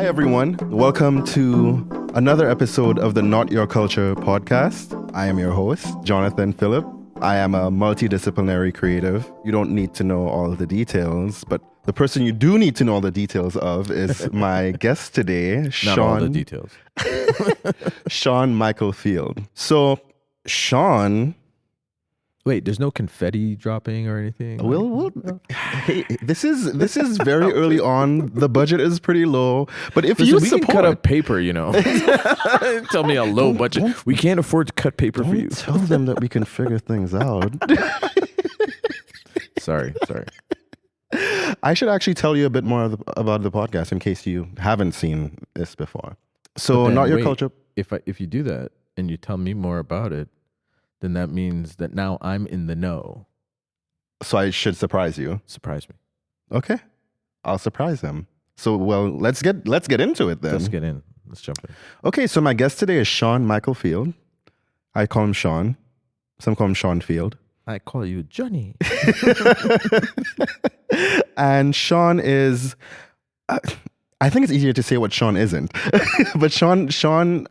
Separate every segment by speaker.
Speaker 1: everyone. Welcome to another episode of the Not Your Culture podcast. I am your host, Jonathan Phillip. I am a multidisciplinary creative. You don't need to know all of the details, but the person you do need to know all the details of is my guest today, Sean.
Speaker 2: Not all the details.
Speaker 1: Sean Michael Field. So, Sean...
Speaker 2: Wait, there's no confetti dropping or anything?
Speaker 1: Hey, this is very early on. The budget is pretty low, but if you
Speaker 2: we
Speaker 1: support,
Speaker 2: can cut up paper, you know. Tell me a low budget. We can't afford to cut paper for you.
Speaker 1: Tell them that we can figure things out.
Speaker 2: Sorry.
Speaker 1: I should actually tell you a bit more about the podcast in case you haven't seen this before. So, Not Your Culture.
Speaker 2: If you do that and you tell me more about it, then that means that now I'm in the know.
Speaker 1: So I should surprise you.
Speaker 2: Surprise me.
Speaker 1: Okay, I'll surprise him. So, well, let's get into it then.
Speaker 2: Let's get in. Let's jump in.
Speaker 1: Okay, so my guest today is Sean Michael Field. I call him Sean. Some call him Sean Field.
Speaker 2: I call you Johnny.
Speaker 1: And Sean is... I think it's easier to say what Sean isn't. But Sean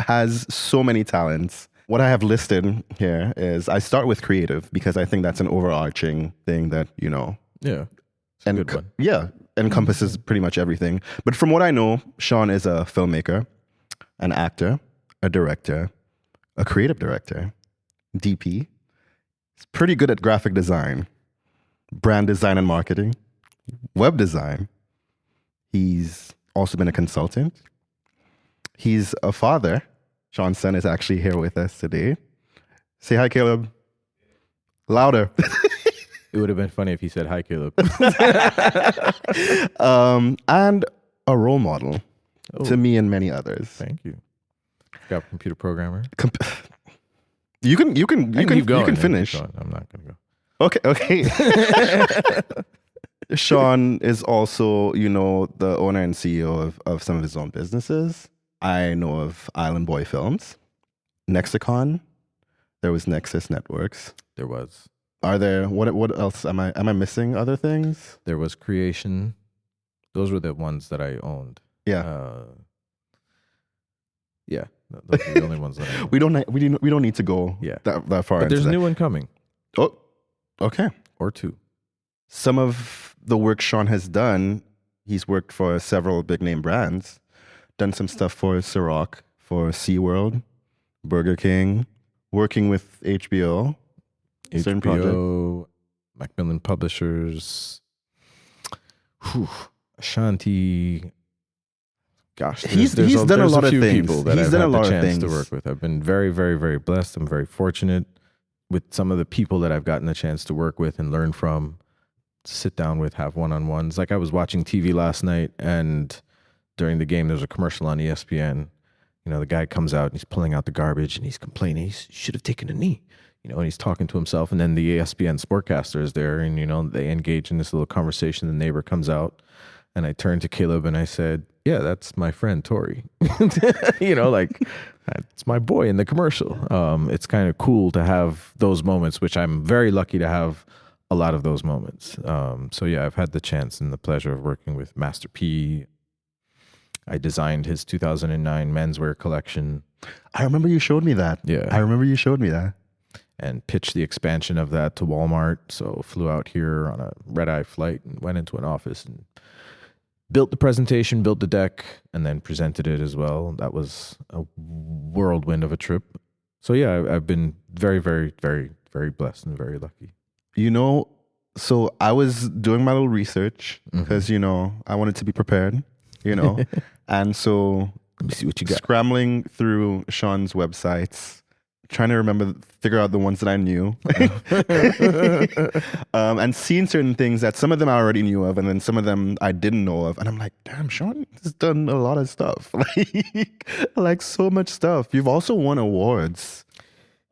Speaker 1: has so many talents. What I have listed here is I start with creative because I think that's an overarching thing that, you know.
Speaker 2: Yeah. It's a good one.
Speaker 1: Yeah, encompasses pretty much everything. But from what I know, Sean is a filmmaker, an actor, a director, a creative director, DP. He's pretty good at graphic design, brand design and marketing, web design. He's also been a consultant. He's a father. Sean's son is actually here with us today. Say hi, Caleb. Louder.
Speaker 2: It would have been funny if he said hi, Caleb.
Speaker 1: And a role model to me and many others.
Speaker 2: Thank you. Got a computer programmer.
Speaker 1: You can finish.
Speaker 2: I'm not going to go.
Speaker 1: Okay. Sean is also, the owner and CEO of some of his own businesses. I know of Island Boy Films, Nexicon. There was Nexus Networks.
Speaker 2: There was.
Speaker 1: Are there? What else am I missing? Other things?
Speaker 2: There was Creation. Those were the ones that I owned.
Speaker 1: Yeah.
Speaker 2: Yeah. Those are the only ones that I owned.
Speaker 1: We don't need to go that far.
Speaker 2: But there's
Speaker 1: into
Speaker 2: a new one coming.
Speaker 1: Oh, okay.
Speaker 2: Or two.
Speaker 1: Some of the work Sean has done, he's worked for several big name brands. Done some stuff for Ciroc, for SeaWorld, Burger King, working with HBO.
Speaker 2: Macmillan Publishers, Ashanti. Gosh,
Speaker 1: he's done a lot of things.
Speaker 2: People that I've had the chance to work with. I've been very, very, very blessed. I'm very fortunate with some of the people that I've gotten the chance to work with and learn from, sit down with, have one-on-ones. Like I was watching TV last night and during the game, there was a commercial on ESPN. The guy comes out and he's pulling out the garbage and he's complaining. He should have taken a knee, and he's talking to himself. And then the ESPN sportcaster is there and, they engage in this little conversation. The neighbor comes out and I turned to Caleb and I said, yeah, that's my friend, Tori. It's my boy in the commercial. It's kind of cool to have those moments, which I'm very lucky to have a lot of those moments. So yeah, I've had the chance and the pleasure of working with Master P. I designed his 2009 menswear collection.
Speaker 1: I remember you showed me that.
Speaker 2: Yeah.
Speaker 1: I remember you showed me that.
Speaker 2: And pitched the expansion of that to Walmart. So flew out here on a red-eye flight and went into an office and built the presentation, built the deck, and then presented it as well. That was a whirlwind of a trip. So yeah, I've been very, very, very, very blessed and very lucky.
Speaker 1: So I was doing my little research because, I wanted to be prepared. And so
Speaker 2: let me see what you got.
Speaker 1: Scrambling through Sean's websites, trying to figure out the ones that I knew, and seeing certain things that some of them I already knew of, and then some of them I didn't know of. And I'm like, damn, Sean has done a lot of stuff, like so much stuff. You've also won awards.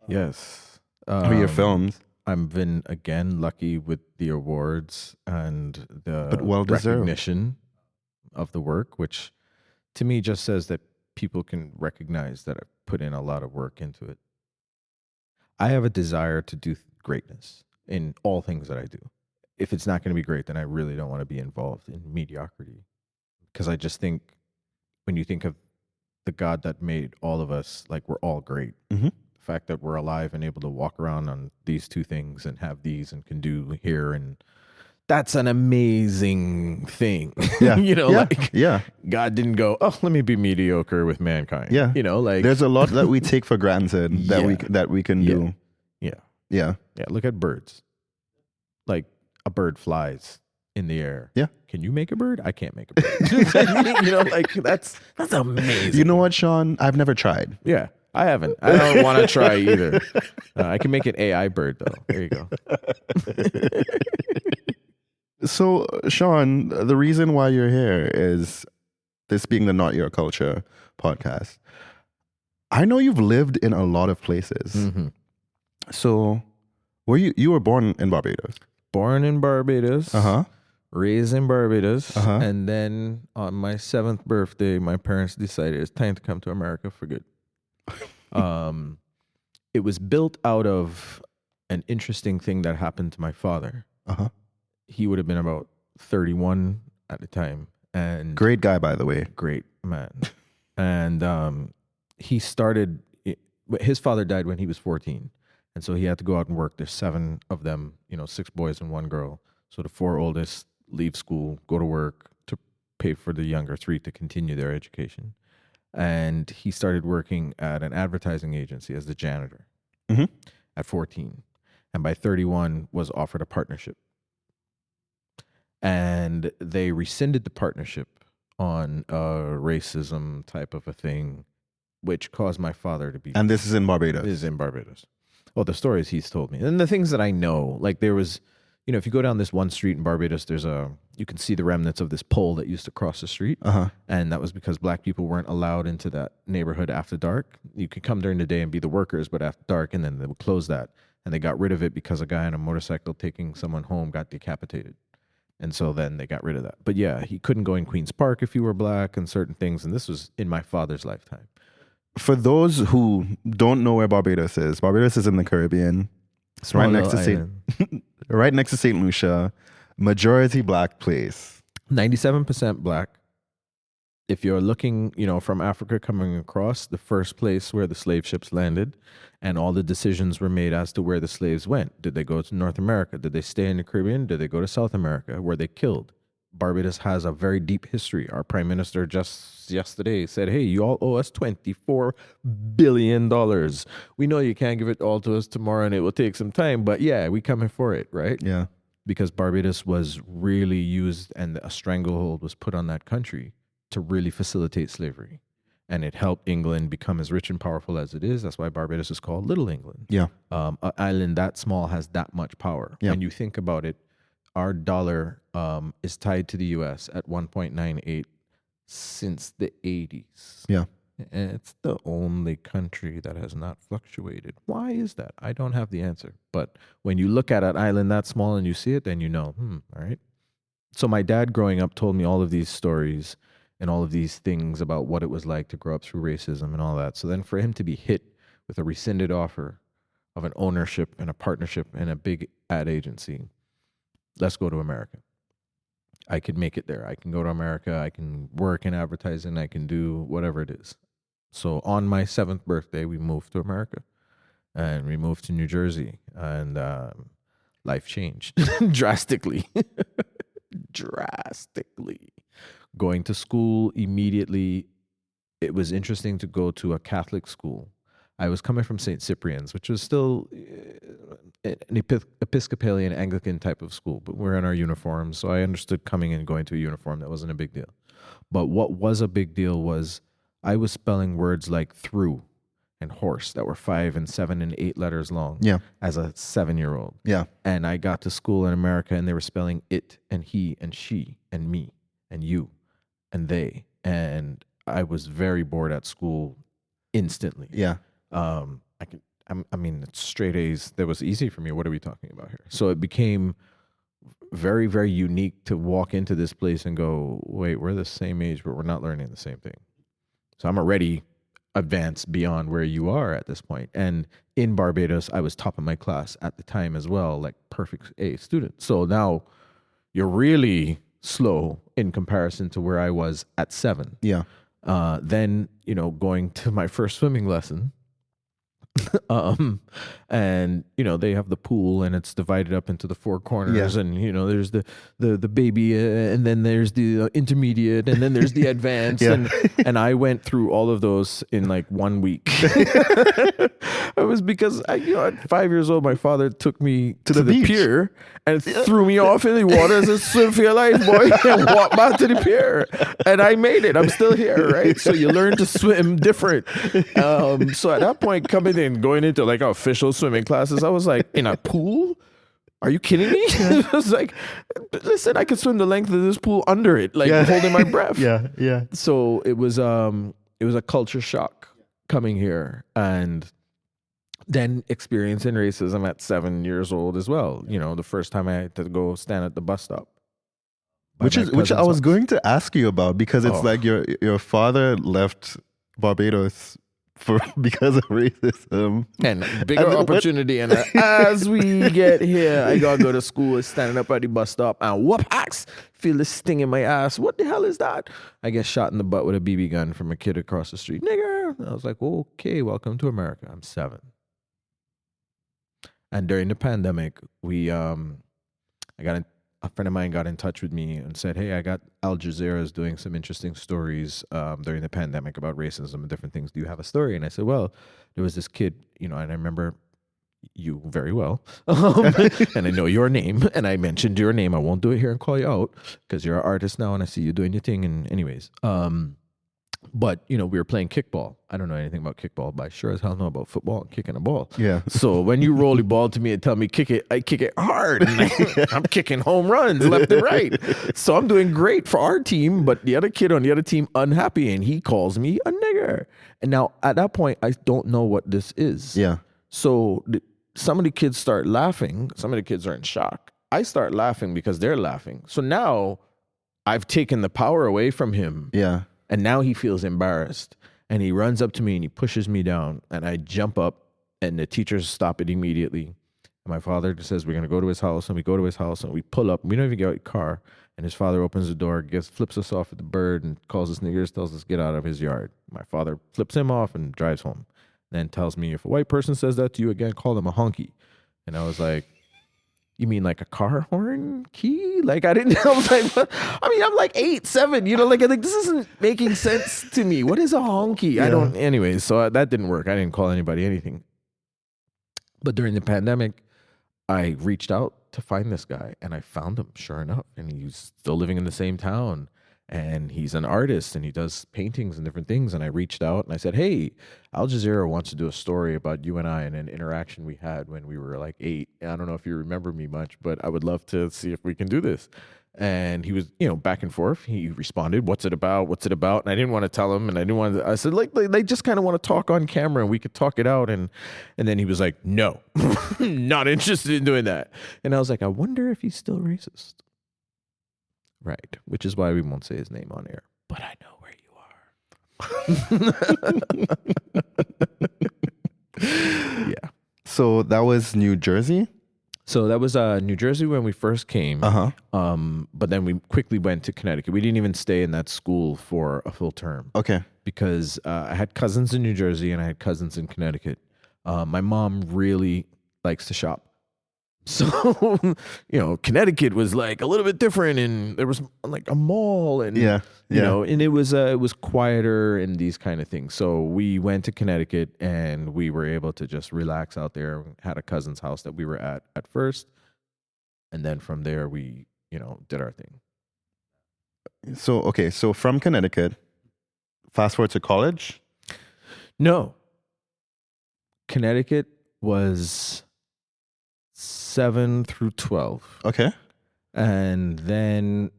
Speaker 2: Yes.
Speaker 1: For your films.
Speaker 2: I've been, again, lucky with the awards and the recognition of the work, which to me just says that people can recognize that I've put in a lot of work into it. I have a desire to do greatness in all things that I do. If it's not going to be great, then I really don't want to be involved in mediocrity, because I just think when you think of the God that made all of us, like we're all great.
Speaker 1: Mm-hmm.
Speaker 2: The fact that we're alive and able to walk around on these two things and have these and can do here, and that's an amazing thing.
Speaker 1: Yeah.
Speaker 2: Like
Speaker 1: yeah.
Speaker 2: God didn't go, oh, let me be mediocre with mankind.
Speaker 1: Yeah.
Speaker 2: Like
Speaker 1: there's a lot that we take for granted that we can do.
Speaker 2: Yeah.
Speaker 1: Yeah.
Speaker 2: Yeah. Look at birds. Like a bird flies in the air.
Speaker 1: Yeah.
Speaker 2: Can you make a bird? I can't make a bird. Like that's amazing.
Speaker 1: You know what, Sean? I've never tried.
Speaker 2: Yeah. I haven't. I don't want to try either. I can make an AI bird though. There you go.
Speaker 1: So, Sean, the reason why you're here is this being the Not Your Culture podcast. I know you've lived in a lot of places.
Speaker 2: Mm-hmm.
Speaker 1: So, you were born in Barbados?
Speaker 2: Born in Barbados.
Speaker 1: Uh-huh.
Speaker 2: Raised in Barbados.
Speaker 1: Uh-huh.
Speaker 2: And then on my 7th birthday, my parents decided it's time to come to America for good. It was built out of an interesting thing that happened to my father.
Speaker 1: Uh-huh.
Speaker 2: He would have been about 31 at the time. And
Speaker 1: great guy, by the way.
Speaker 2: Great man. And he started, his father died when he was 14. And so he had to go out and work. There's 7 of them, 6 boys and 1 girl. So the 4 oldest leave school, go to work to pay for the younger 3 to continue their education. And he started working at an advertising agency as the janitor at 14. And by 31 was offered a partnership. And they rescinded the partnership on a racism type of a thing, which caused my father to be...
Speaker 1: And this is in Barbados?
Speaker 2: This is in Barbados. Well, the stories he's told me. And the things that I know, like there was... if you go down this one street in Barbados, you can see the remnants of this pole that used to cross the street.
Speaker 1: Uh-huh.
Speaker 2: And that was because black people weren't allowed into that neighborhood after dark. You could come during the day and be the workers, but after dark, and then they would close that. And they got rid of it because a guy on a motorcycle taking someone home got decapitated. And so then they got rid of that. But yeah, he couldn't go in Queen's Park if you were black and certain things. And this was in my father's lifetime.
Speaker 1: For those who don't know where Barbados is in the Caribbean. It's right next to right next to St. Lucia. Majority black place.
Speaker 2: 97% black. If you're looking, from Africa coming across, the first place where the slave ships landed and all the decisions were made as to where the slaves went. Did they go to North America? Did they stay in the Caribbean? Did they go to South America? Were they killed? Barbados has a very deep history. Our prime minister just yesterday said, hey, you all owe us $24 billion. We know you can't give it all to us tomorrow and it will take some time, but yeah, we coming for it, right?
Speaker 1: Yeah.
Speaker 2: Because Barbados was really used and a stranglehold was put on that country to really facilitate slavery. And it helped England become as rich and powerful as it is. That's why Barbados is called Little England.
Speaker 1: Yeah.
Speaker 2: An island that small has that much power.
Speaker 1: Yeah.
Speaker 2: When you think about it, our dollar is tied to the U.S. at 1.98 since the 80s.
Speaker 1: Yeah.
Speaker 2: And it's the only country that has not fluctuated. Why is that? I don't have the answer. But when you look at an island that small and you see it, then you know, all right. So my dad growing up told me all of these stories and all of these things about what it was like to grow up through racism and all that. So then for him to be hit with a rescinded offer of an ownership and a partnership and a big ad agency, let's go to America. I could make it there. I can go to America. I can work in advertising. I can do whatever it is. So on my 7th birthday, we moved to America and we moved to New Jersey, and life changed drastically. Drastically. Going to school immediately, it was interesting to go to a Catholic school. I was coming from St. Cyprian's, which was still an Episcopalian Anglican type of school, but we're in our uniforms, so I understood coming and going to a uniform. That wasn't a big deal. But what was a big deal was I was spelling words like through and horse that were 5 and 7 and 8 letters long as a 7-year-old.
Speaker 1: Yeah.
Speaker 2: And I got to school in America and they were spelling it and he and she and me and you and they. And I was very bored at school instantly.
Speaker 1: Yeah.
Speaker 2: I mean, it's straight A's. That was easy for me. What are we talking about here? So it became very, very unique to walk into this place and go, wait, we're the same age, but we're not learning the same thing. So I'm already advanced beyond where you are at this point. And in Barbados, I was top of my class at the time as well, like perfect A student. So now you're really slow in comparison to where I was at 7.
Speaker 1: Yeah.
Speaker 2: Then, going to my first swimming lesson. And they have the pool, and it's divided up into the four corners, and there's the baby, and then there's the intermediate, and then there's the advanced, and I went through all of those in like 1 week. It was because at 5 years old, my father took me to the pier and threw me off in the water and said, "Swim for your life, boy," and walked back to the pier, and I made it. I'm still here, right? So you learn to swim different. So at that point, coming in, going into like official swimming classes, I was like, in a pool? Are you kidding me? I was like, listen, I could swim the length of this pool under it, like holding my breath.
Speaker 1: Yeah.
Speaker 2: So it was a culture shock coming here, and then experiencing racism at 7 years old as well. The first time I had to go stand at the bus stop.
Speaker 1: Which I was going to ask you about, because it's like your father left Barbados because of racism
Speaker 2: and bigger opportunity. And as we get here, I gotta go to school, standing up at the bus stop, and whoop axe, feel this sting in my ass. What the hell is that? I get shot in the butt with a BB gun from a kid across the street. Nigger. I was like, okay, welcome to America. I'm 7. And during the pandemic, a friend of mine got in touch with me and said, "Hey, I got Al Jazeera's doing some interesting stories during the pandemic about racism and different things. Do you have a story?" And I said, "Well, there was this kid, and I remember you very well, and I know your name, and I mentioned your name. I won't do it here and call you out because you're an artist now, and I see you doing your thing. And anyways, but we were playing kickball. I don't know anything about kickball, but I sure as hell know about football and kicking a ball.
Speaker 1: Yeah.
Speaker 2: So when you roll the ball to me and tell me kick it, I kick it hard. I'm kicking home runs left and right. So I'm doing great for our team, but the other kid on the other team unhappy, and he calls me a nigger. And now at that point, I don't know what this is.
Speaker 1: Yeah.
Speaker 2: So some of the kids start laughing. Some of the kids are in shock. I start laughing because they're laughing. So now I've taken the power away from him.
Speaker 1: Yeah.
Speaker 2: And now he feels embarrassed, and he runs up to me and he pushes me down, and I jump up, and the teachers stop it immediately. And my father says, "We're going to go to his house," and we go to his house, and we pull up. We don't even get out of the car, and his father opens the door, flips us off with the bird, and calls us niggers, tells us get out of his yard. My father flips him off and drives home, then tells me, "If a white person says that to you again, call them a honky." And I was like, "You mean like a car horn key?" Like I was like, what? I mean, I'm like 8, 7, like this isn't making sense to me. What is a honky? Yeah. I don't, anyways. So that didn't work. I didn't call anybody anything. But during the pandemic, I reached out to find this guy, and I found him, sure enough. And he's still living in the same town, and he's an artist, and he does paintings and different things. And I reached out and I said, "Hey, Al Jazeera wants to do a story about you and I and an interaction we had when we were like 8. And I don't know if you remember me much, but I would love to see if we can do this." And he was, back and forth. He responded, "What's it about? What's it about?" And I didn't want to tell him, and I didn't want to, I said, like, they just kind of want to talk on camera and we could talk it out. And then he was like, "No, not interested in doing that." And I was like, I wonder if he's still racist. Right. Which is why we won't say his name on air. But I know where you are. Yeah.
Speaker 1: So that was New Jersey?
Speaker 2: So that was New Jersey when we first came.
Speaker 1: Uh-huh.
Speaker 2: But then we quickly went to Connecticut. We didn't even stay in that school for a full term.
Speaker 1: Okay.
Speaker 2: Because I had cousins in New Jersey and I had cousins in Connecticut. My mom really likes to shop. So, Connecticut was like a little bit different, and there was like a mall, and and it was quieter and these kind of things. So we went to Connecticut, and we were able to just relax out there. Had a cousin's house that we were at first, and then from there we, did our thing.
Speaker 1: So from Connecticut, fast forward to college?
Speaker 2: No. Connecticut was 7 through 12.
Speaker 1: Okay.
Speaker 2: And then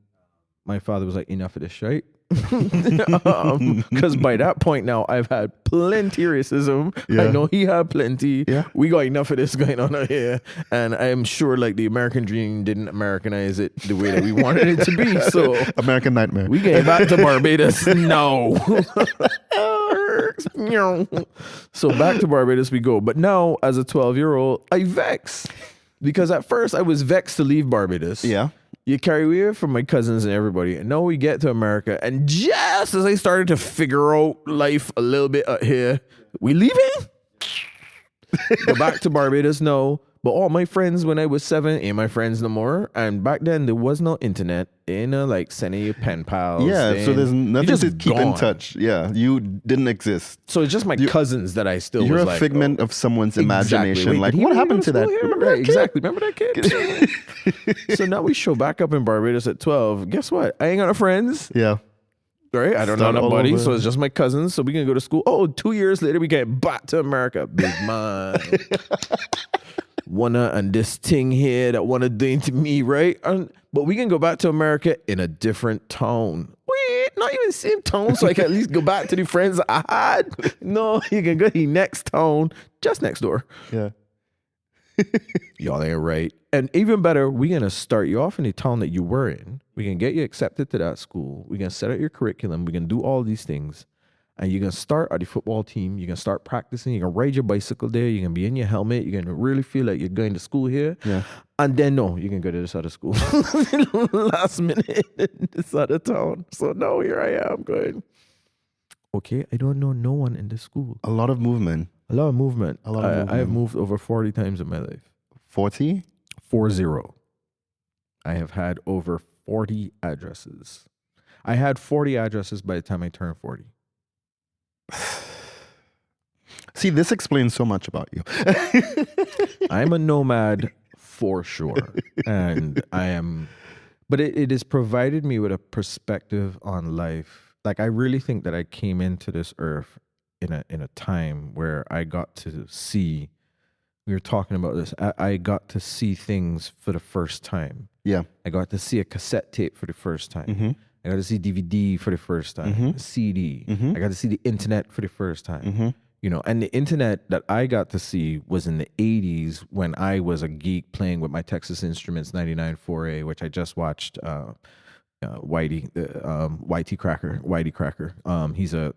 Speaker 2: my father was like, "Enough of this shit." Because by that point now, I've had plenty racism. Yeah. I know he had plenty. Yeah. We got enough of this going on out here. And I am sure like the American dream didn't Americanize it the way that we wanted it to be. So
Speaker 1: American nightmare.
Speaker 2: We came back to Barbados. No. So back to Barbados we go. But now as a 12-year-old, I vex. Because at first I was vexed to leave Barbados.
Speaker 1: Yeah.
Speaker 2: You carry me from my cousins and everybody. And now we get to America. And just as I started to figure out life a little bit out here, we leaving? Go back to Barbados? No. But all my friends when I was 7 ain't my friends no more. And back then there was no internet. Ain't no like sending you pen pals.
Speaker 1: Yeah, so there's nothing to keep in
Speaker 2: gone.
Speaker 1: touch. Yeah, you didn't exist.
Speaker 2: So it's just my cousins that I still
Speaker 1: You're
Speaker 2: was
Speaker 1: a
Speaker 2: like,
Speaker 1: figment of someone's imagination.
Speaker 2: Wait,
Speaker 1: like,
Speaker 2: did he
Speaker 1: what
Speaker 2: really
Speaker 1: happened
Speaker 2: go
Speaker 1: to that?
Speaker 2: school here?
Speaker 1: Remember
Speaker 2: Right,
Speaker 1: that kid?
Speaker 2: exactly. Remember that kid? So now we show back up in Barbados at 12. Guess what? I ain't got no friends.
Speaker 1: Yeah.
Speaker 2: Right? I don't know
Speaker 1: Start all
Speaker 2: nobody.
Speaker 1: over.
Speaker 2: So it's just my cousins. So we can go to school. Oh, 2 years later, we get back to America. Big man. Wanna and this thing here that wanna do to me, right? But we can go back to America in a different town. Wait, not even the same town, so I can at least go back to the friends I had. No, you can go to the next town, just next door.
Speaker 1: Yeah.
Speaker 2: Y'all ain't right. And even better, we're gonna start you off in the town that you were in. We can get you accepted to that school. We're gonna set out your curriculum. We can do all these things. And you're going to start at the football team. You're going to start practicing. You're going to ride your bicycle there. You're going to be in your helmet. You're going to really feel like you're going to school here.
Speaker 1: Yeah.
Speaker 2: And then, no, you can go to this other school. Last minute in this other town. So, no, here I am going, okay, I don't know no one in this school.
Speaker 1: A lot of movement.
Speaker 2: A lot of movement.
Speaker 1: A lot of movement.
Speaker 2: I have moved over 40 times in my life.
Speaker 1: 40?
Speaker 2: 40. I have had over 40 addresses. I had 40 addresses by the time I turned 40.
Speaker 1: See, this explains so much about you.
Speaker 2: I'm a nomad for sure. And I am, but it has provided me with a perspective on life. Like, I really think that I came into this earth in a time where I got to see, we were talking about this, I got to see things for the first time.
Speaker 1: Yeah.
Speaker 2: I got to see a cassette tape for the first time.
Speaker 1: Mm-hmm.
Speaker 2: I got to see DVD for the first time,
Speaker 1: Mm-hmm.
Speaker 2: CD.
Speaker 1: Mm-hmm.
Speaker 2: I got to see the internet for the first time.
Speaker 1: Mm-hmm.
Speaker 2: You know, and the internet that I got to see was in the 80s when I was a geek playing with my Texas Instruments 99 4A, which I just watched Whitey Cracker. He's a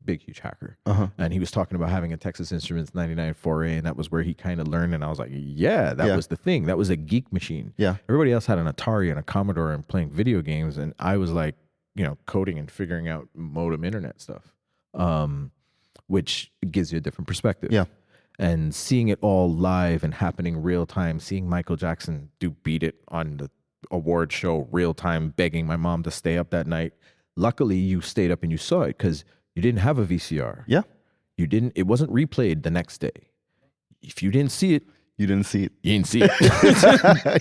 Speaker 2: big, huge hacker.
Speaker 1: Uh-huh.
Speaker 2: And he was talking about having a Texas Instruments 99 4A, and that was where he kind of learned. And I was like, yeah, that was the thing. That was a geek machine.
Speaker 1: Yeah.
Speaker 2: Everybody else had an Atari and a Commodore and playing video games. And I was like, coding and figuring out modem internet stuff, which gives you a different perspective.
Speaker 1: Yeah.
Speaker 2: And seeing it all live and happening real time, seeing Michael Jackson do Beat It on the award show real time, begging my mom to stay up that night. Luckily, you stayed up and you saw it because you didn't have a VCR.
Speaker 1: Yeah.
Speaker 2: It wasn't replayed the next day. If you didn't see it,
Speaker 1: You didn't see it.
Speaker 2: you didn't see it.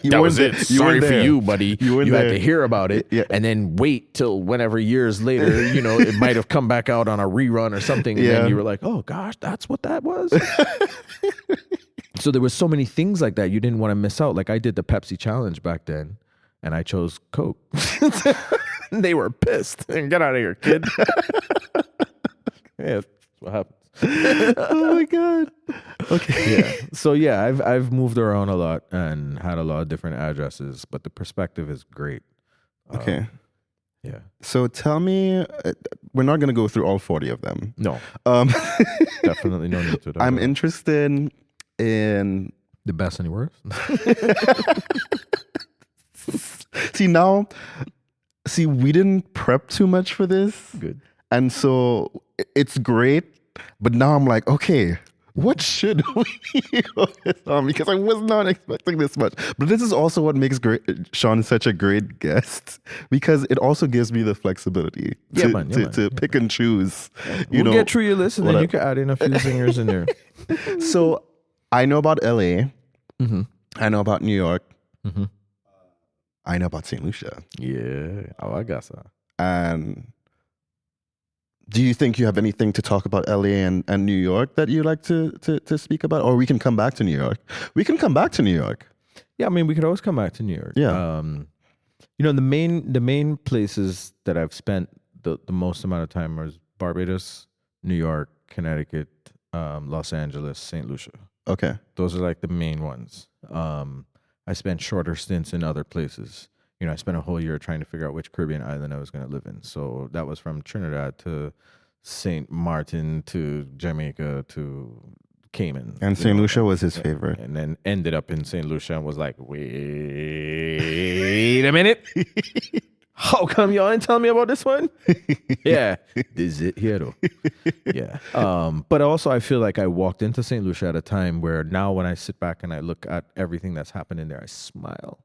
Speaker 1: You
Speaker 2: That
Speaker 1: weren't
Speaker 2: was
Speaker 1: there.
Speaker 2: it.
Speaker 1: You
Speaker 2: Sorry
Speaker 1: weren't
Speaker 2: for
Speaker 1: there.
Speaker 2: you, buddy.
Speaker 1: You weren't
Speaker 2: You had
Speaker 1: there.
Speaker 2: to hear about it and then wait till whenever years later, it might have come back out on a rerun or something. And then you were like, oh gosh, that's what that was. So there was so many things like that you didn't want to miss out. Like I did the Pepsi challenge back then and I chose Coke. They were pissed. Get out of here, kid. Yeah, that's what happens.
Speaker 1: Oh my God. Okay.
Speaker 2: Yeah. So yeah, I've moved around a lot and had a lot of different addresses, but the perspective is great.
Speaker 1: Okay.
Speaker 2: Yeah.
Speaker 1: So tell me, we're not going to go through all 40 of them.
Speaker 2: No.
Speaker 1: Um,
Speaker 2: Definitely no need to.
Speaker 1: I'm interested in.
Speaker 2: The best and the worst.
Speaker 1: See, we didn't prep too much for this.
Speaker 2: Good.
Speaker 1: And so it's great. But now I'm like, okay, what should we focus on? Because I was not expecting this much. But this is also what makes Sean such a great guest, because it also gives me the flexibility to pick and choose.
Speaker 2: We'll get through your list and then you can add in a few singers in there.
Speaker 1: So I know about LA.
Speaker 2: Mm-hmm.
Speaker 1: I know about New York.
Speaker 2: Mm-hmm.
Speaker 1: I know about St. Lucia.
Speaker 2: Yeah. Oh, I got some.
Speaker 1: And do you think you have anything to talk about LA and New York that you'd like to speak about? Or we can come back to New York. We can come back to New York.
Speaker 2: Yeah, I mean, we could always come back to New York.
Speaker 1: Yeah.
Speaker 2: The main places that I've spent the most amount of time are Barbados, New York, Connecticut, Los Angeles, St. Lucia.
Speaker 1: Okay.
Speaker 2: Those are like the main ones. I spent shorter stints in other places. I spent a whole year trying to figure out which Caribbean island I was going to live in. So that was from Trinidad to St. Martin to Jamaica to Cayman.
Speaker 1: And St. Lucia was his favorite.
Speaker 2: And then ended up in St. Lucia and was like, wait a minute. How come y'all didn't tell me about this one? Yeah, this is it here though. Yeah. But also I feel like I walked into St. Lucia at a time where now when I sit back and I look at everything that's happened in there, I smile.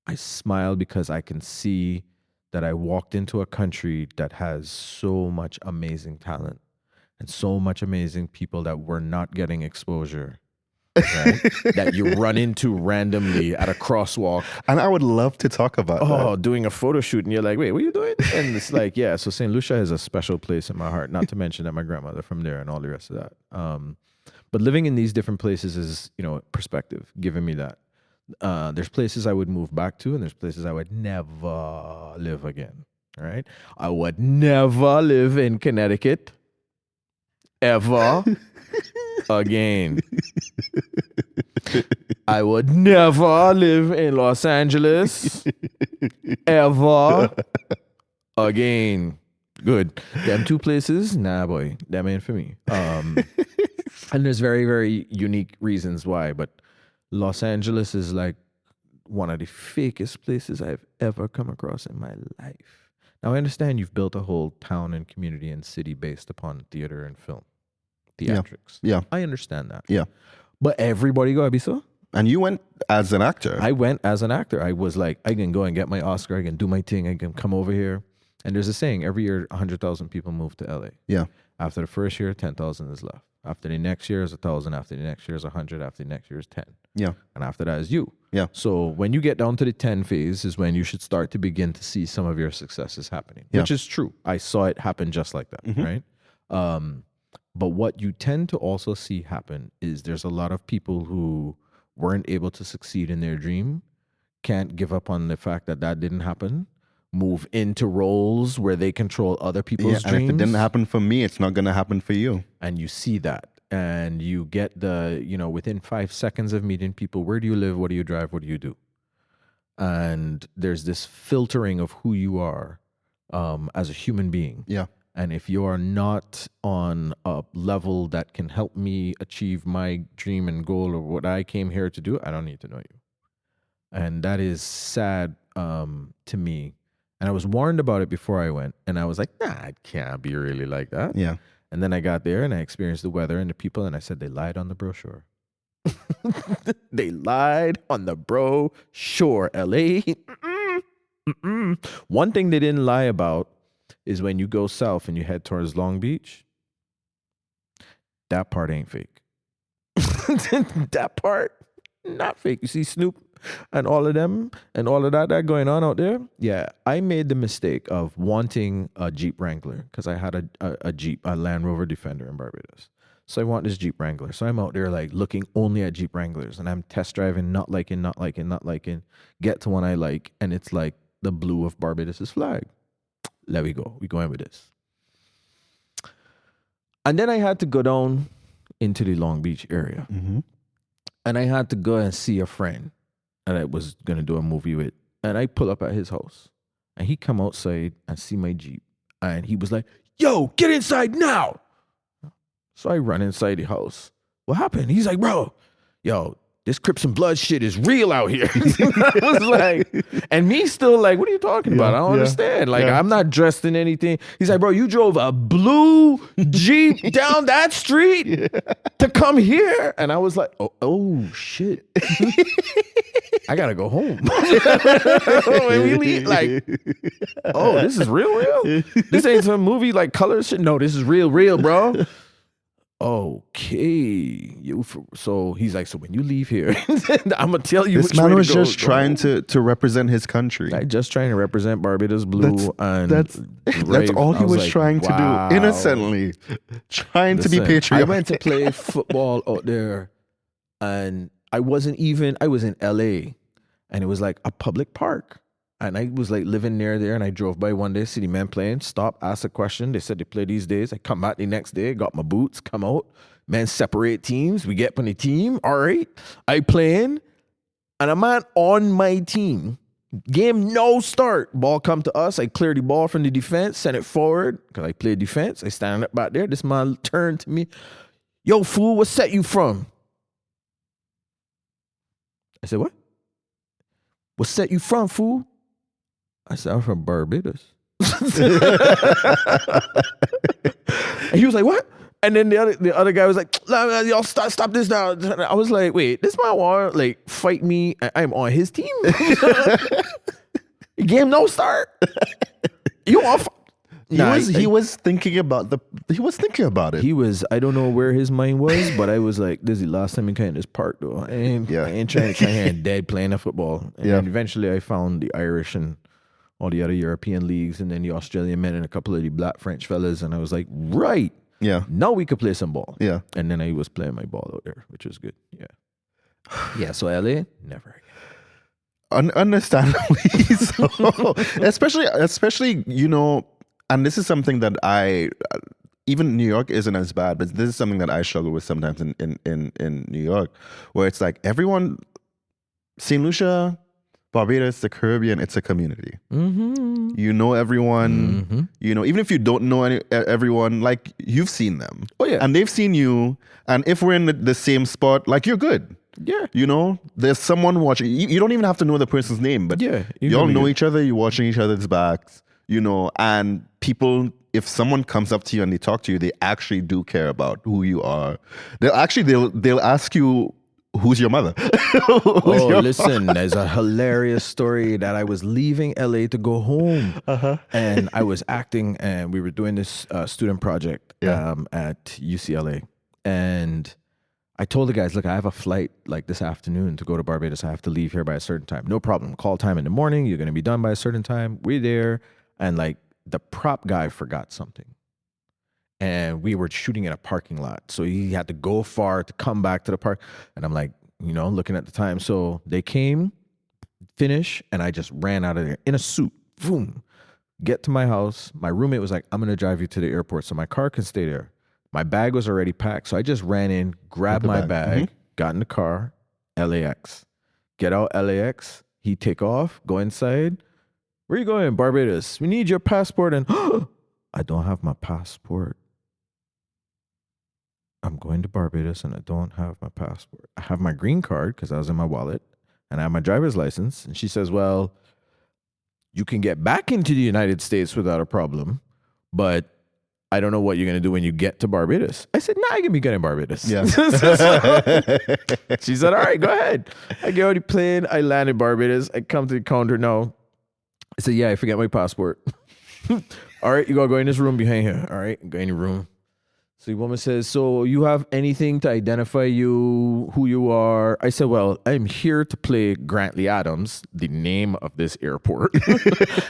Speaker 2: I smile because I can see that I walked into a country that has so much amazing talent and so much amazing people that were not getting exposure. Right? That you run into randomly at a crosswalk.
Speaker 1: And I would love to talk about that.
Speaker 2: Doing a photo shoot, and you're like, wait, what are you doing? And it's like, yeah, so St. Lucia has a special place in my heart, not to mention that my grandmother from there and all the rest of that. But living in these different places is, perspective, giving me that. There's places I would move back to, and there's places I would never live again. All right? I would never live in Connecticut ever again. I would never live in Los Angeles ever again. Good. Them two places, nah, boy, them ain't for me. And there's very, very unique reasons why, but Los Angeles is like one of the fakest places I've ever come across in my life. Now, I understand you've built a whole town and community and city based upon theater and film. Theatrics.
Speaker 1: Yeah.
Speaker 2: I understand that.
Speaker 1: Yeah.
Speaker 2: But everybody gotta be so.
Speaker 1: And you went as an actor.
Speaker 2: I went as an actor. I was like, I can go and get my Oscar. I can do my thing. I can come over here. And there's a saying, every year, 100,000 people move to LA.
Speaker 1: Yeah.
Speaker 2: After the first year, 10,000 is left. After the next year is 1,000. After the next year is 100. After the next year is 10.
Speaker 1: Yeah.
Speaker 2: And after that is you.
Speaker 1: Yeah.
Speaker 2: So when you get down to the 10 phase is when you should start to begin to see some of your successes happening, which is true. I saw it happen just like that, right? But what you tend to also see happen is there's a lot of people who weren't able to succeed in their dream, can't give up on the fact that that didn't happen, move into roles where they control other people's dreams.
Speaker 1: And if it didn't happen for me, it's not going to happen for you.
Speaker 2: And you see that. And you get within 5 seconds of meeting people, where do you live? What do you drive? What do you do? And there's this filtering of who you are as a human being. Yeah. And if you are not on a level that can help me achieve my dream and goal or what I came here to do, I don't need to know you. And that is sad to me. And I was warned about it before I went. And I was like, nah, it can't be really like that. Yeah. And then I got there and I experienced the weather and the people. And I said, they lied on the brochure. They lied on the brochure, LA. One thing they didn't lie about is when you go south and you head towards Long Beach, that part ain't fake. That part, not fake. You see Snoop and all of them and all of that going on out there? Yeah, I made the mistake of wanting a Jeep Wrangler because I had a Jeep, a Land Rover Defender in Barbados. So I want this Jeep Wrangler. So I'm out there like looking only at Jeep Wranglers and I'm test driving, not liking, get to one I like, and it's like the blue of Barbados's flag. There we go. We going with this. And then I had to go down into the Long Beach area. Mm-hmm. And I had to go and see a friend that I was going to do a movie with. And I pull up at his house. And he come outside and see my Jeep. And he was like, yo, get inside now. So I run inside the house. What happened? He's like, bro, yo, this Crips and Blood shit is real out here. I was like, and me still like, what are you talking about? I don't understand. Like, I'm not dressed in anything. He's like, bro, you drove a blue Jeep down that street to come here? And I was like, oh shit. I gotta go home. When we leave, like, oh, this is real? This ain't some movie like color shit. No, this is real, bro. Okay, so he's like, so when you leave here, I'm gonna tell you.
Speaker 1: This man was just trying to represent his country.
Speaker 2: Like, just trying to represent Barbados blue,
Speaker 1: that's all he was trying to do, innocently, trying to be patriotic.
Speaker 2: I went to play football out there, and I was in LA, and it was like a public park. And I was like living near there, and I drove by one day, see the men playing, stop, ask a question. They said they play these days. I come back the next day, got my boots, come out. Men separate teams. We get on the team. All right. I playing, and a man on my team. Game no start. Ball come to us. I clear the ball from the defense, send it forward, because I play defense. I stand up back there. This man turned to me. Yo, fool, what set you from? I said, what? What set you from, fool? I said, I'm from Barbados. And he was like, what? And then the other guy was like, y'all stop this now. I was like, wait, this man want like fight me. I'm on his team. Game no start. You want?
Speaker 1: He was thinking about it.
Speaker 2: He was. I don't know where his mind was, but I was like, this is the last time he came in this park though. I ain't trying to come here and dead playing a football. And then eventually I found the Irish and all the other European leagues, and then the Australian men and a couple of the black French fellas, and I was like, right.
Speaker 1: Yeah.
Speaker 2: Now we could play some ball.
Speaker 1: Yeah.
Speaker 2: And then I was playing my ball out there, which was good. Yeah. Yeah. So LA, never again.
Speaker 1: Understandably so. especially, you know, and this is something that even New York isn't as bad, but this is something that I struggle with sometimes in New York, where it's like everyone, St. Lucia, Barbados, the Caribbean, it's a community.
Speaker 2: Mm-hmm.
Speaker 1: You know everyone.
Speaker 2: Mm-hmm.
Speaker 1: You know, even if you don't know everyone, like you've seen them.
Speaker 2: Oh yeah,
Speaker 1: and they've seen you. And if we're in the same spot, like you're good.
Speaker 2: Yeah,
Speaker 1: you know, there's someone watching. You don't even have to know the person's name, but
Speaker 2: yeah,
Speaker 1: you all know each other. You're watching each other's backs. You know, and people, if someone comes up to you and they talk to you, they actually do care about who you are. They'll ask you, who's your mother?
Speaker 2: Listen, there's a hilarious story that I was leaving LA to go home. And I was acting, and we were doing this student project at UCLA. And I told the guys, look, I have a flight like this afternoon to go to Barbados. I have to leave here by a certain time. No problem. Call time in the morning. You're going to be done by a certain time. We're there. And like the prop guy forgot something. And we were shooting in a parking lot. So he had to go far to come back to the park. And I'm like, you know, looking at the time. So they came, finish, and I just ran out of there in a suit. Boom. Get to my house. My roommate was like, I'm going to drive you to the airport so my car can stay there. My bag was already packed. So I just ran in, grabbed my bag, got in the car, LAX. Get out LAX. He take off, go inside. Where you going? Barbados. We need your passport. And I don't have my passport. I'm going to Barbados and I don't have my passport. I have my green card because I was in my wallet, and I have my driver's license. And she says, well, you can get back into the United States without a problem, but I don't know what you're going to do when you get to Barbados. I said, nah, I can be good in Barbados.
Speaker 1: Yeah.
Speaker 2: She said, all right, go ahead. I get on the plane. I land in Barbados. I come to the counter. No. I said, yeah, I forget my passport. All right, you got to go in this room behind here. All right, go in the room. So the woman says, so you have anything to identify you, who you are? I said, well, I'm here to play Grantley Adams, the name of this airport.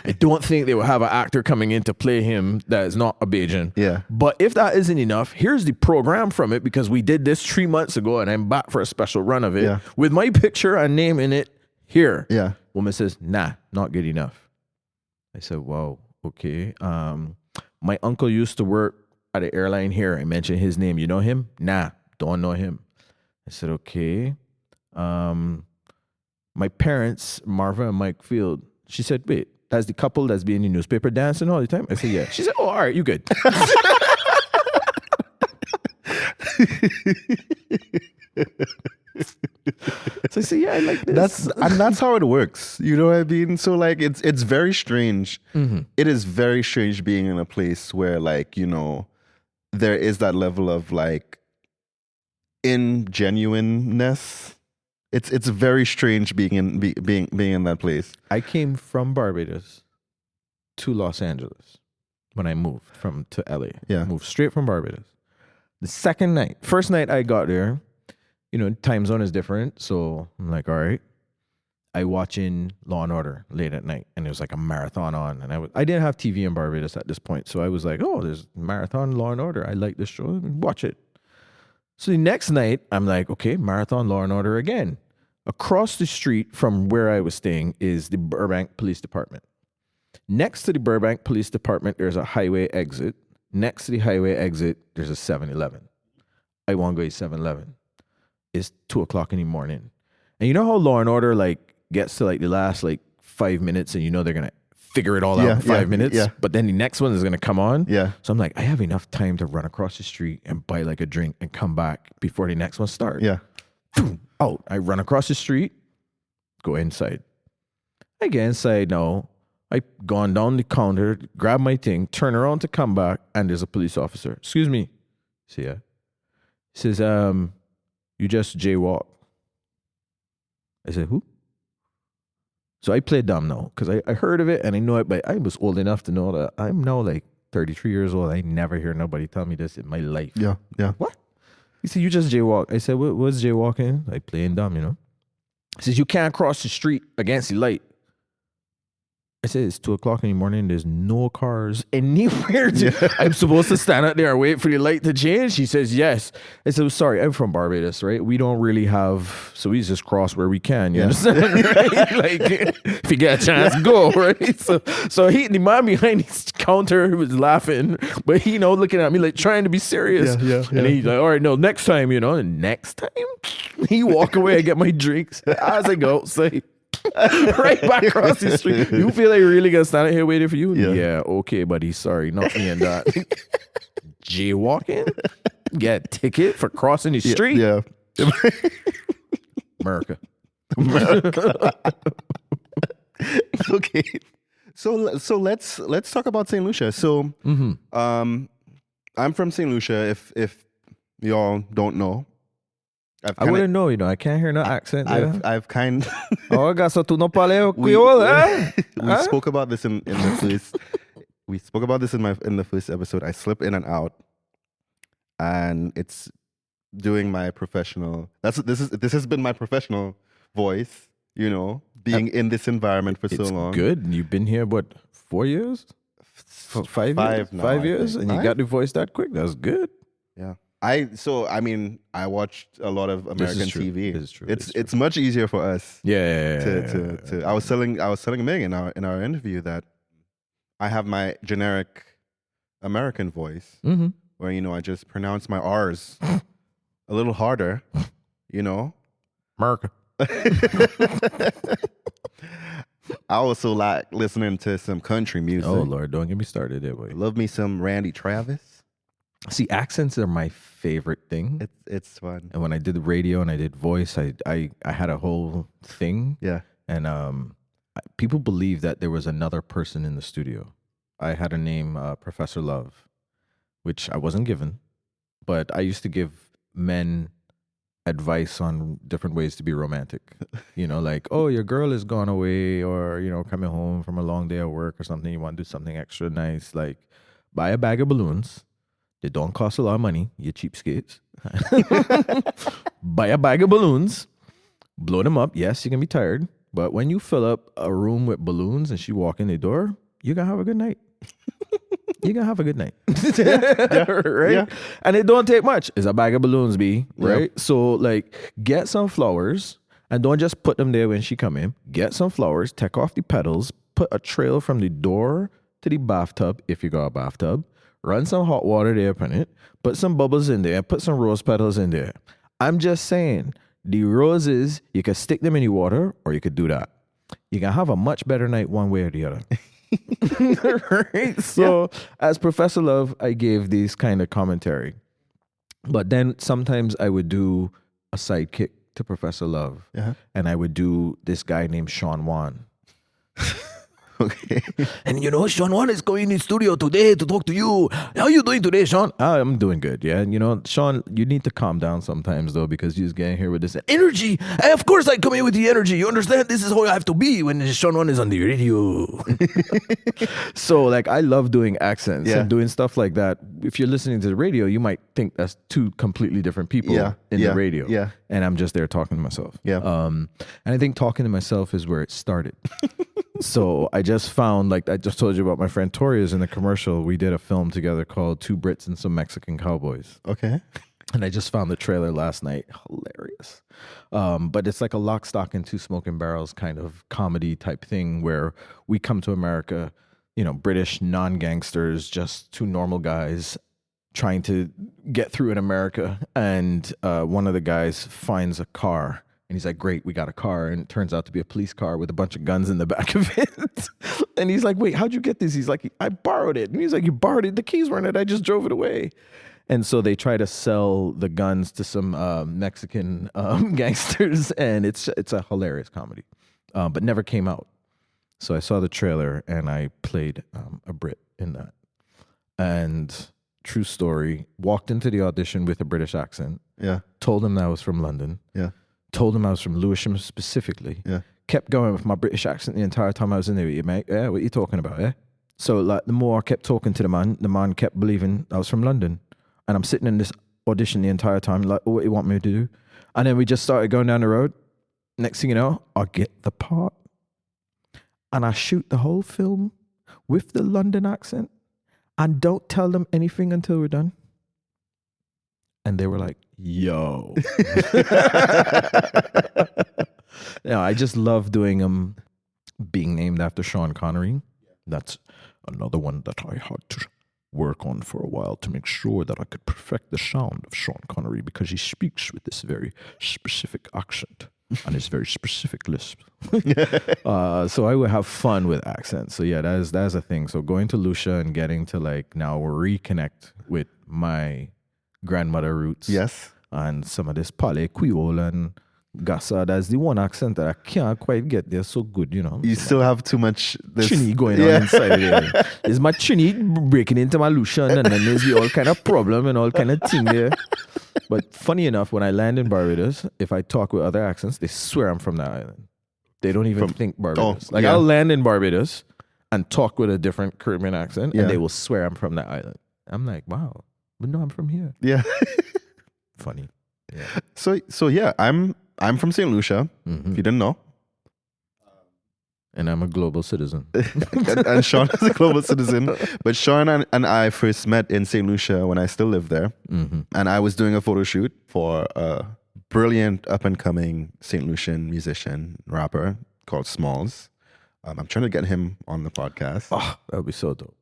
Speaker 2: I don't think they will have an actor coming in to play him that is not a Bajan.
Speaker 1: Yeah.
Speaker 2: But if that isn't enough, here's the program from it, because we did this 3 months ago and I'm back for a special run of it with my picture and name in it here.
Speaker 1: Yeah.
Speaker 2: Woman says, nah, not good enough. I said, wow, okay. My uncle used to work at an airline here. I mentioned his name. You know him? Nah, don't know him. I said, okay. My parents, Marva and Mike Field. She said, wait, that's the couple that's been in the newspaper dancing all the time? I said, yeah. She said, oh, all right, you good. So I said, yeah, I like this.
Speaker 1: That's how it works. You know what I mean? So like it's very strange. Mm-hmm. It is very strange being in a place where, like, you know, there is that level of like ingenuineness. It's very strange being in that place.
Speaker 2: I came from Barbados to Los Angeles when I moved to LA.
Speaker 1: Yeah.
Speaker 2: Moved straight from Barbados. The first night I got there, you know, time zone is different. So I'm like, all right. I watching Law and Order late at night, and it was like a marathon on. And I didn't have TV in Barbados at this point. So I was like, oh, there's marathon Law and Order. I like this show. Watch it. So the next night, I'm like, okay, marathon Law and Order again. Across the street from where I was staying is the Burbank Police Department. Next to the Burbank Police Department, there's a highway exit. Next to the highway exit, there's a 7-Eleven. I want to go to 7-Eleven. It's 2:00 in the morning. And you know how Law and Order like gets to like the last like 5 minutes and you know they're going to figure it all out in 5 minutes.
Speaker 1: Yeah.
Speaker 2: But then the next one is going to come on.
Speaker 1: Yeah.
Speaker 2: So I'm like, I have enough time to run across the street and buy like a drink and come back before the next one starts.
Speaker 1: Yeah.
Speaker 2: Out. I run across the street, go inside. I get inside now. I gone down the counter, grab my thing, turn around to come back, and there's a police officer. Excuse me. See ya. He says, you just jaywalk. I said, who? So I played dumb now because I heard of it and I know it, but I was old enough to know that I'm now like 33 years old. I never hear nobody tell me this in my life.
Speaker 1: Yeah. Yeah.
Speaker 2: What? He said, you just jaywalk. I said, what's jaywalking? Like playing dumb, you know? He says, you can't cross the street against the light. I said, it's 2:00 in the morning. There's no cars anywhere. I'm supposed to stand out there and wait for the light to change? She says, yes. I said, sorry, I'm from Barbados, right? We don't really have, so we just cross where we can. You understand? Right? Like, if you get a chance, go, right? So the man behind his counter was laughing, but he, looking at me like trying to be serious.
Speaker 1: Yeah.
Speaker 2: And he's like, all right, no, next time, and next time, he walk away and get my drinks as I go outside. Right back across the street. You feel like you're really gonna stand out here waiting for you? Yeah, okay, buddy. Sorry, not me and that. Jaywalking? Get a ticket for crossing the street?
Speaker 1: Yeah.
Speaker 2: America.
Speaker 1: Okay. So let's talk about St. Lucia. So I'm from St. Lucia. If y'all don't know.
Speaker 2: I wouldn't know, I can't hear no accent.
Speaker 1: I've kind
Speaker 2: Oh, gasto tu no paleo Creole, eh?
Speaker 1: We spoke about this in the first. We spoke about this in the first episode. I slip in and out, and it's doing my professional. This has been my professional voice. Being in this environment for so long.
Speaker 2: Good. You've been here what, 4 years? 5 years?
Speaker 1: Now,
Speaker 2: 5 years, and you got the voice that quick. That's good.
Speaker 1: Yeah. I watched a lot of American TV.
Speaker 2: This is true.
Speaker 1: It's much easier for us.
Speaker 2: Yeah.
Speaker 1: I was telling Meg in our interview that I have my generic American voice where I just pronounce my R's a little harder.
Speaker 2: America.
Speaker 1: I also like listening to some country music.
Speaker 2: Oh Lord, don't get me started there, boy.
Speaker 1: Love me some Randy Travis.
Speaker 2: See, accents are my favorite thing.
Speaker 1: It's fun.
Speaker 2: And when I did the radio and I did voice, I had a whole thing.
Speaker 1: Yeah.
Speaker 2: And people believe that there was another person in the studio. I had a name, Professor Love, which I wasn't given, but I used to give men advice on different ways to be romantic. Like, oh, your girl is gone away, or coming home from a long day at work or something. You want to do something extra nice, like buy a bag of balloons. They don't cost a lot of money, you cheapskates. Buy a bag of balloons, blow them up. Yes, you're going to be tired. But when you fill up a room with balloons and she walk in the door, you're going to have a good night. You're going to have a good night. Right? Yeah. And it don't take much. It's a bag of balloons, B. Right? Yep. So, get some flowers and don't just put them there when she come in. Get some flowers, take off the petals, put a trail from the door to the bathtub, if you got a bathtub. Run some hot water there upon it, put some bubbles in there, put some rose petals in there. I'm just saying, the roses, you could stick them in the water or you could do that. You can have a much better night one way or the other. Right? So, as Professor Love, I gave these kind of commentary. But then sometimes I would do a sidekick to Professor Love. And I would do this guy named Sean Wan.
Speaker 1: Okay.
Speaker 2: And Sean Wan is going in the studio today to talk to you. How are you doing today, Sean? I'm doing good, yeah. Sean, you need to calm down sometimes, though, because you're getting here with this energy. Of course I come in with the energy. You understand? This is how I have to be when Sean Wan is on the radio. So, I love doing accents and doing stuff like that. If you're listening to the radio, you might think that's two completely different people in the radio.
Speaker 1: Yeah.
Speaker 2: And I'm just there talking to myself.
Speaker 1: Yeah.
Speaker 2: And I think talking to myself is where it started. So I just found, I just told you about my friend Torius in the commercial. We did a film together called Two Brits and Some Mexican Cowboys.
Speaker 1: Okay.
Speaker 2: And I just found the trailer last night. Hilarious. But it's like a Lock, Stock, and Two Smoking Barrels kind of comedy type thing where we come to America, British non-gangsters, just two normal guys trying to get through in America. And one of the guys finds a car And he's like, great, we got a car. And it turns out to be a police car with a bunch of guns in the back of it. And he's like, wait, how'd you get this? He's like, I borrowed it. And he's like, you borrowed it? The keys weren't it. I just drove it away. And so they try to sell the guns to some Mexican gangsters. And it's a hilarious comedy, but never came out. So I saw the trailer and I played a Brit in that. And true story, walked into the audition with a British accent.
Speaker 1: Yeah.
Speaker 2: Told him that I was from London.
Speaker 1: Yeah.
Speaker 2: Told him I was from Lewisham specifically.
Speaker 1: Yeah.
Speaker 2: Kept going with my British accent the entire time I was in there with you, mate. Yeah, what are you talking about, yeah? So like the more I kept talking to the man kept believing I was from London. And I'm sitting in this audition the entire time, like, what do you want me to do? And then we just started going down the road. Next thing you know, I get the part. And I shoot the whole film with the London accent and don't tell them anything until we're done. And they were like, yo. I just love doing being named after Sean Connery. That's another one that I had to work on for a while to make sure that I could perfect the sound of Sean Connery because he speaks with this very specific accent and his very specific lisp. So I would have fun with accents. So yeah, that's a thing. So going to Lucia and getting to like now reconnect with my grandmother roots.
Speaker 1: Yes.
Speaker 2: And some of this Palais Creole and Gassa, that's the one accent that I can't quite get. They're so good, you know.
Speaker 1: You still have too much
Speaker 2: Trini going on inside there. There's my Trini breaking into my Lucian, and then there's all kind of problem and all kind of thing there. But funny enough, when I land in Barbados, if I talk with other accents, they swear I'm from that island. They don't even think Barbados. I'll land in Barbados and talk with a different Caribbean accent, and they will swear I'm from that island. I'm like, wow, but no, I'm from here.
Speaker 1: Yeah.
Speaker 2: Funny. Yeah.
Speaker 1: So yeah, I'm from St. Lucia, if you didn't know.
Speaker 2: And I'm a global citizen.
Speaker 1: and Sean is a global citizen. But Sean and I first met in St. Lucia when I still lived there. Mm-hmm. And I was doing a photo shoot for a brilliant up-and-coming St. Lucian musician, rapper called Smalls. I'm trying to get him on the podcast.
Speaker 2: Oh, that would be so dope.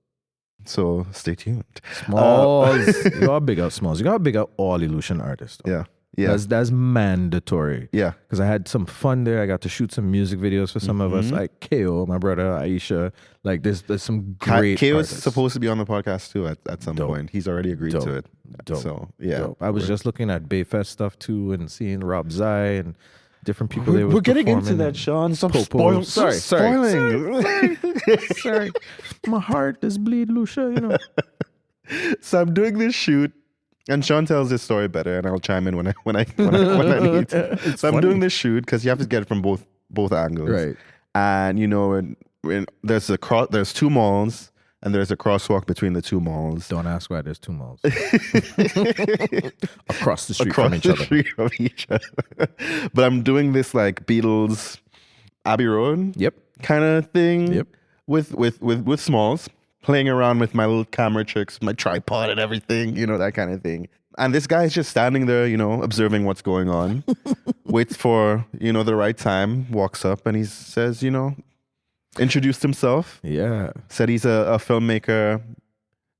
Speaker 1: So stay tuned.
Speaker 2: Smalls. You gotta big out Smalls. You gotta big out all Illusion artists.
Speaker 1: Yeah. Yeah.
Speaker 2: That's mandatory.
Speaker 1: Yeah.
Speaker 2: Because I had some fun there. I got to shoot some music videos for some of us. Like KO, my brother, Aisha. Like there's some great
Speaker 1: KO is
Speaker 2: artists.
Speaker 1: supposed to be on the podcast too at some point. He's already agreed to it.
Speaker 2: Dope.
Speaker 1: So yeah.
Speaker 2: Dope. I was just looking at Bayfest stuff too and seeing Rob Zai and different people.
Speaker 1: We're getting into that, Sean. Stop spoiling.
Speaker 2: Sorry. My heart is bleed, Lucia, you know.
Speaker 1: So I'm doing this shoot. And Sean tells this story better, and I'll chime in when I need to. So I'm doing this shoot because you have to get it from both angles,
Speaker 2: right?
Speaker 1: And you know, when there's two malls, and there's a crosswalk between the two malls.
Speaker 2: Don't ask why there's two malls across the street
Speaker 1: from each other. But I'm doing this like Beatles Abbey Road, kind of thing, with Smalls. Playing around with my little camera tricks, my tripod and everything, you know, that kind of thing. And this guy's just standing there, you know, observing what's going on. Waits for, you know, the right time, walks up and he says, you know, introduced himself.
Speaker 2: Yeah.
Speaker 1: Said he's a filmmaker.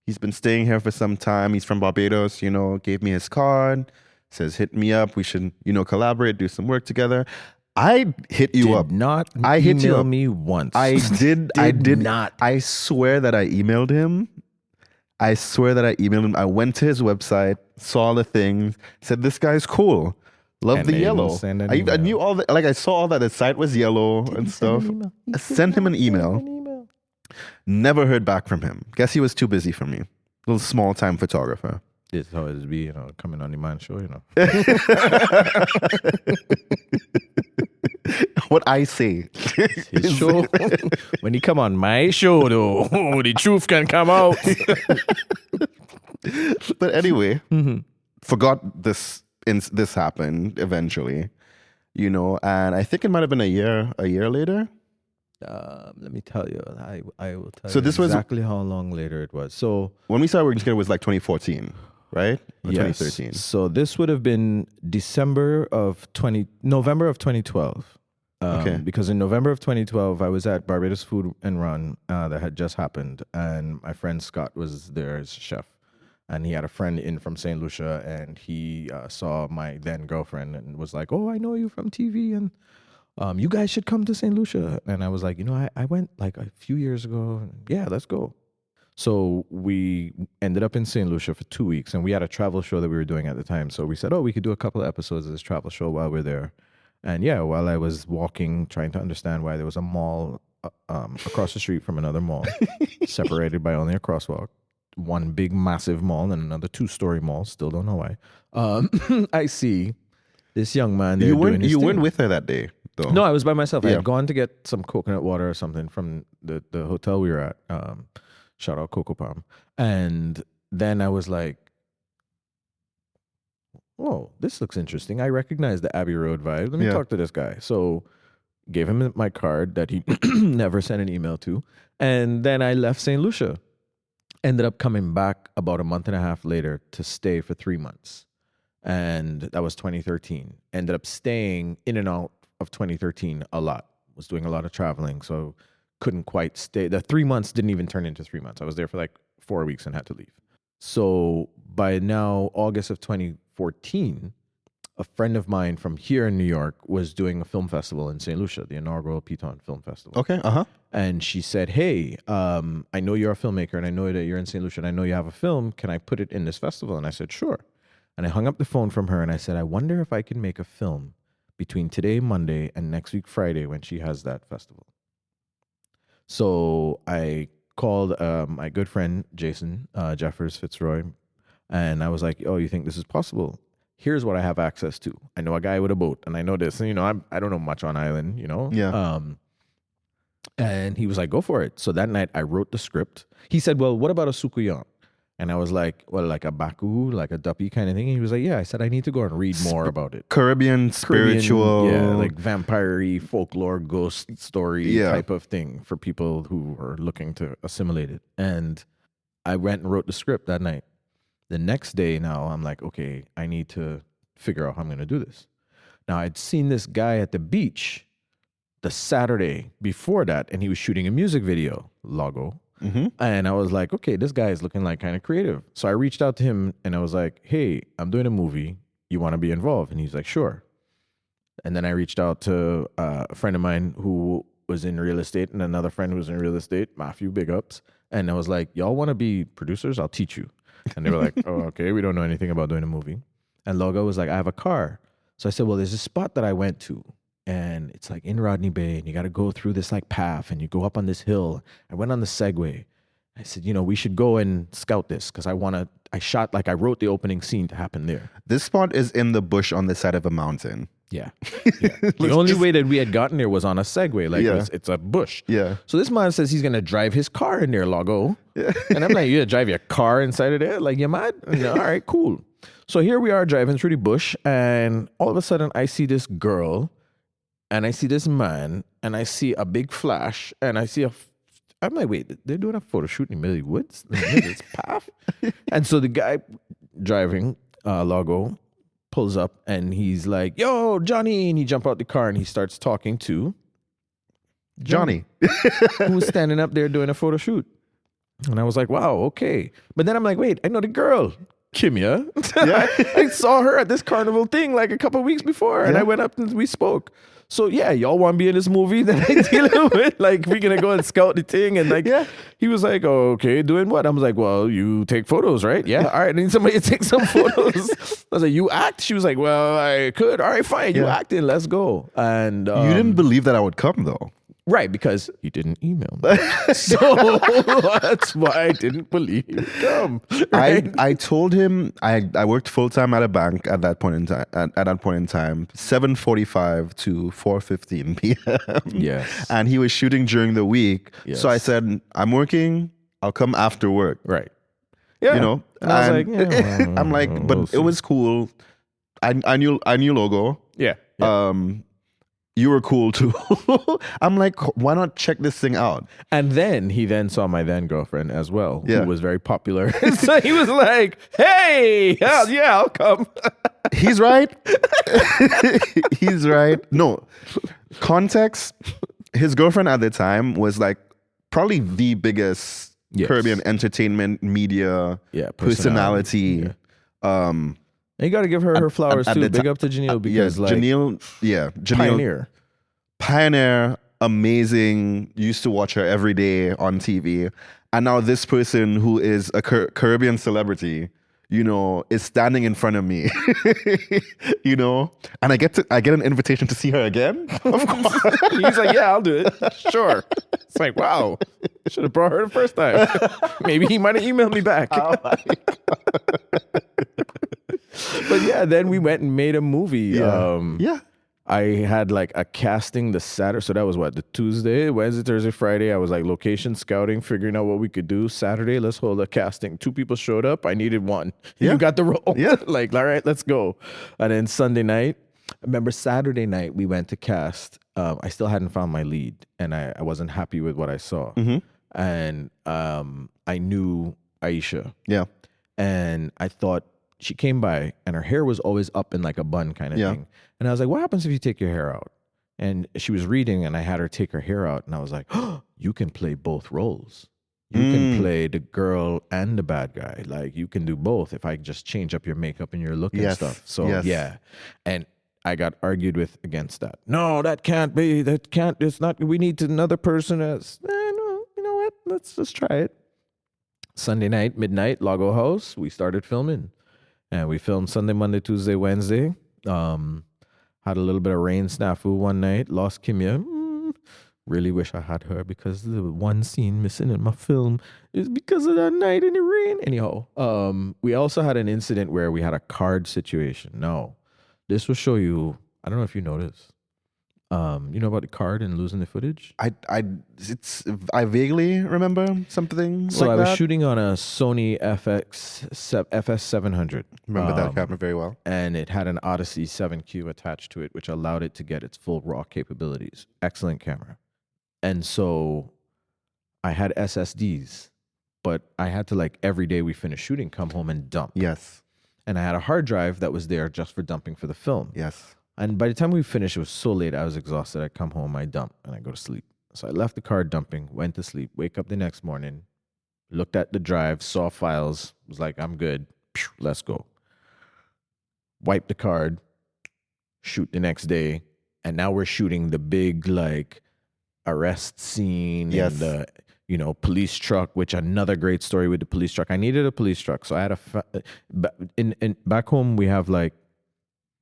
Speaker 1: He's been staying here for some time. He's from Barbados, you know, gave me his card. Says, hit me up. We should, you know, collaborate, do some work together. I hit you up.
Speaker 2: I hit you up. Me once.
Speaker 1: I did
Speaker 2: not.
Speaker 1: I swear that I emailed him. I went to his website, saw the things, said this guy's cool. Love the yellow. I knew all that. Like I saw all that the site was yellow and stuff. I sent him an email. Never heard back from him. Guess he was too busy for me. Little small time photographer.
Speaker 2: This is how it be, you know, coming on the man show, you know.
Speaker 1: What I say.
Speaker 2: His show. When he come on my show, though, the truth can come out.
Speaker 1: But anyway, forgot this happened eventually, you know, and I think it might have been a year later.
Speaker 2: Let me tell you, I will tell
Speaker 1: so
Speaker 2: you
Speaker 1: this
Speaker 2: exactly how long later it was. So
Speaker 1: when we started working together, it was like 2014, right? Or
Speaker 2: yes.
Speaker 1: 2013.
Speaker 2: So this would have been November of 2012.
Speaker 1: Okay.
Speaker 2: Because in November of 2012, I was at Barbados Food and Run that had just happened, and my friend Scott was there as chef. And he had a friend in from St. Lucia, and he saw my then girlfriend and was like, "Oh, I know you from TV, and you guys should come to St. Lucia." And I was like, I went like a few years ago. Yeah, let's go. So we ended up in St. Lucia for 2 weeks, and we had a travel show that we were doing at the time. So we said, we could do a couple of episodes of this travel show while we're there. And yeah, while I was walking, trying to understand why there was a mall across the street from another mall, separated by only a crosswalk, one big massive mall and another 2-story mall. Still don't know why. I see this young man.
Speaker 1: You weren't with her that day, though.
Speaker 2: No, I was by myself. I had gone to get some coconut water or something from the hotel we were at. Shout out Coco Palm. And then I was like, "Oh, this looks interesting. I recognize the Abbey Road vibe. Let me talk to this guy." So gave him my card that he never sent an email to. And then I left St. Lucia. Ended up coming back about a month and a half later to stay for 3 months. And that was 2013. Ended up staying in and out of 2013 a lot. Was doing a lot of traveling, so couldn't quite stay. The 3 months didn't even turn into 3 months. I was there for like 4 weeks and had to leave. So by now, August of 2014, a friend of mine from here in New York was doing a film festival in St. Lucia, the inaugural Piton Film Festival.
Speaker 1: Okay,
Speaker 2: And she said, "Hey, I know you're a filmmaker, and I know that you're in St. Lucia, and I know you have a film. Can I put it in this festival?" And I said, "Sure." And I hung up the phone from her, and I said, "I wonder if I can make a film between today, Monday, and next week, Friday, when she has that festival." So I called my good friend, Jason Jeffers Fitzroy, and I was like, "Oh, you think this is possible? Here's what I have access to. I know a guy with a boat, and I know this. And, I don't know much on island,
Speaker 1: Yeah.
Speaker 2: And he was like, "Go for it." So that night I wrote the script. He said, "Well, what about a sukuyan?" And I was like, "Well, like a baku, like a duppy kind of thing." And he was like, "Yeah." I said, "I need to go and read more about it."
Speaker 1: Caribbean spiritual.
Speaker 2: Yeah, like vampire-y, folklore, ghost story type of thing for people who are looking to assimilate it. And I went and wrote the script that night. The next day now, I'm like, okay, I need to figure out how I'm going to do this. Now, I'd seen this guy at the beach the Saturday before that, and he was shooting a music video, logo.
Speaker 1: Mm-hmm.
Speaker 2: And I was like, okay, this guy is looking like kind of creative. So I reached out to him, and I was like, "Hey, I'm doing a movie. You want to be involved?" And he's like, "Sure." And then I reached out to a friend of mine who was in real estate and another friend who was in real estate, Matthew, big ups. And I was like, "Y'all want to be producers? I'll teach you." And they were like, "Oh, okay, we don't know anything about doing a movie." And Logo was like, "I have a car." So I said, "Well, there's a spot that I went to, and it's like in Rodney Bay, and you got to go through this like path, and you go up on this hill." I went on the Segway. I said, "We should go and scout this because I wrote the opening scene to happen there."
Speaker 1: This spot is in the bush on the side of a mountain.
Speaker 2: Yeah. The only way that we had gotten there was on a Segway. Like it's a bush.
Speaker 1: Yeah.
Speaker 2: So this man says he's going to drive his car in there, Logo. Yeah. And I'm like, "You going to drive your car inside of there? Like, you mad?" All right, cool. So here we are driving through the bush, and all of a sudden I see this girl, and I see this man, and I see a big flash, and I'm like, wait, they're doing a photo shoot in the middle of the woods? In the middle of this path? And so the guy driving, Logo, pulls up, and he's like, "Yo, Johnny," and he jumps out the car, and he starts talking to
Speaker 1: Johnny.
Speaker 2: who's standing up there doing a photo shoot. And I was like, wow, okay. But then I'm like, wait, I know the girl, Kimia.
Speaker 1: Yeah.
Speaker 2: I saw her at this carnival thing like a couple of weeks before, and I went up and we spoke. So yeah, y'all want to be in this movie that I'm dealing with? Like, we're going to go and scout the thing. And like, he was like, "Oh, okay, doing what?" I was like, "Well, you take photos, right?" "Yeah." "All right, I need somebody to take some photos." I was like, "You act?" She was like, "Well, I could." "All right, fine. You acting. Let's go." And
Speaker 1: you didn't believe that I would come, though.
Speaker 2: Right, because he didn't email me. So that's why I didn't believe he'd come. Right?
Speaker 1: I told him I worked full time at a bank at that point in time. At that point in time, 7:45 to 4:15 p.m.
Speaker 2: Yes,
Speaker 1: and he was shooting during the week. Yes. So I said, "I'm working. I'll come after work."
Speaker 2: Right. Yeah.
Speaker 1: And I was like, I'm like, but it was cool. I knew Logo.
Speaker 2: Yeah.
Speaker 1: You were cool too. I'm like, why not check this thing out?
Speaker 2: And then he saw my then girlfriend as well, who was very popular. So he was like, "Hey, I'll come."
Speaker 1: He's right. He's right. No, context. His girlfriend at the time was like probably the biggest Caribbean entertainment, media,
Speaker 2: personality.
Speaker 1: personality.
Speaker 2: And you got to give her flowers too. Big up to Janelle because Janelle,
Speaker 1: pioneer, amazing. Used to watch her every day on TV, and now this person who is a Caribbean celebrity, is standing in front of me, and I get an invitation to see her again. Of course.
Speaker 2: He's like, yeah, I'll do it. Sure. It's like, wow, should have brought her the first time. Maybe he might have emailed me back.
Speaker 1: Oh my God.
Speaker 2: But yeah, then we went and made a movie.
Speaker 1: Yeah.
Speaker 2: I had like a casting the Saturday. So that was what, the Tuesday, Wednesday, Thursday, Friday. I was like location scouting, figuring out what we could do. Saturday, let's hold a casting. 2 people showed up. I needed 1.
Speaker 1: Yeah.
Speaker 2: You got the role.
Speaker 1: Yeah.
Speaker 2: Like, all right, let's go. And then Sunday night, I remember Saturday night, we went to cast. I still hadn't found my lead and I wasn't happy with what I saw.
Speaker 1: Mm-hmm.
Speaker 2: And I knew Aisha.
Speaker 1: Yeah.
Speaker 2: And I thought, she came by and her hair was always up in like a bun kind of thing. And I was like, what happens if you take your hair out? And she was reading and I had her take her hair out. And I was like, oh, you can play both roles. You can play the girl and the bad guy. Like you can do both if I just change up your makeup and your look and stuff. So yeah. And I got argued with against that. No, that can't be. It's not. We need another person as, no, you know what? Let's just try it. Sunday night, midnight, Lago House. We started filming. And we filmed Sunday, Monday, Tuesday, Wednesday. Had a little bit of rain snafu one night. Lost Kimya. Really wish I had her because the one scene missing in my film is because of that night in the rain. Anyhow, we also had an incident where we had a card situation. Now, this will show you, I don't know if you noticed. You know about the card and losing the footage?
Speaker 1: I vaguely remember something
Speaker 2: so
Speaker 1: like
Speaker 2: I
Speaker 1: that.
Speaker 2: was shooting on a Sony FS700.
Speaker 1: Remember that camera very well.
Speaker 2: And it had an Odyssey 7Q attached to it, which allowed it to get its full raw capabilities. Excellent camera. And so I had SSDs, but I had to like every day we finished shooting, come home and dump.
Speaker 1: Yes.
Speaker 2: And I had a hard drive that was there just for dumping for the film.
Speaker 1: Yes.
Speaker 2: And by the time we finished, it was so late, I was exhausted. I come home, I dump, and I go to sleep. So I left the car dumping, went to sleep, wake up the next morning, looked at the drive, saw files, was like, I'm good. Let's go. Wipe the card, shoot the next day. And now we're shooting the big, like, arrest scene and the, police truck, which another great story with the police truck. I needed a police truck. So I had back home, we have, like,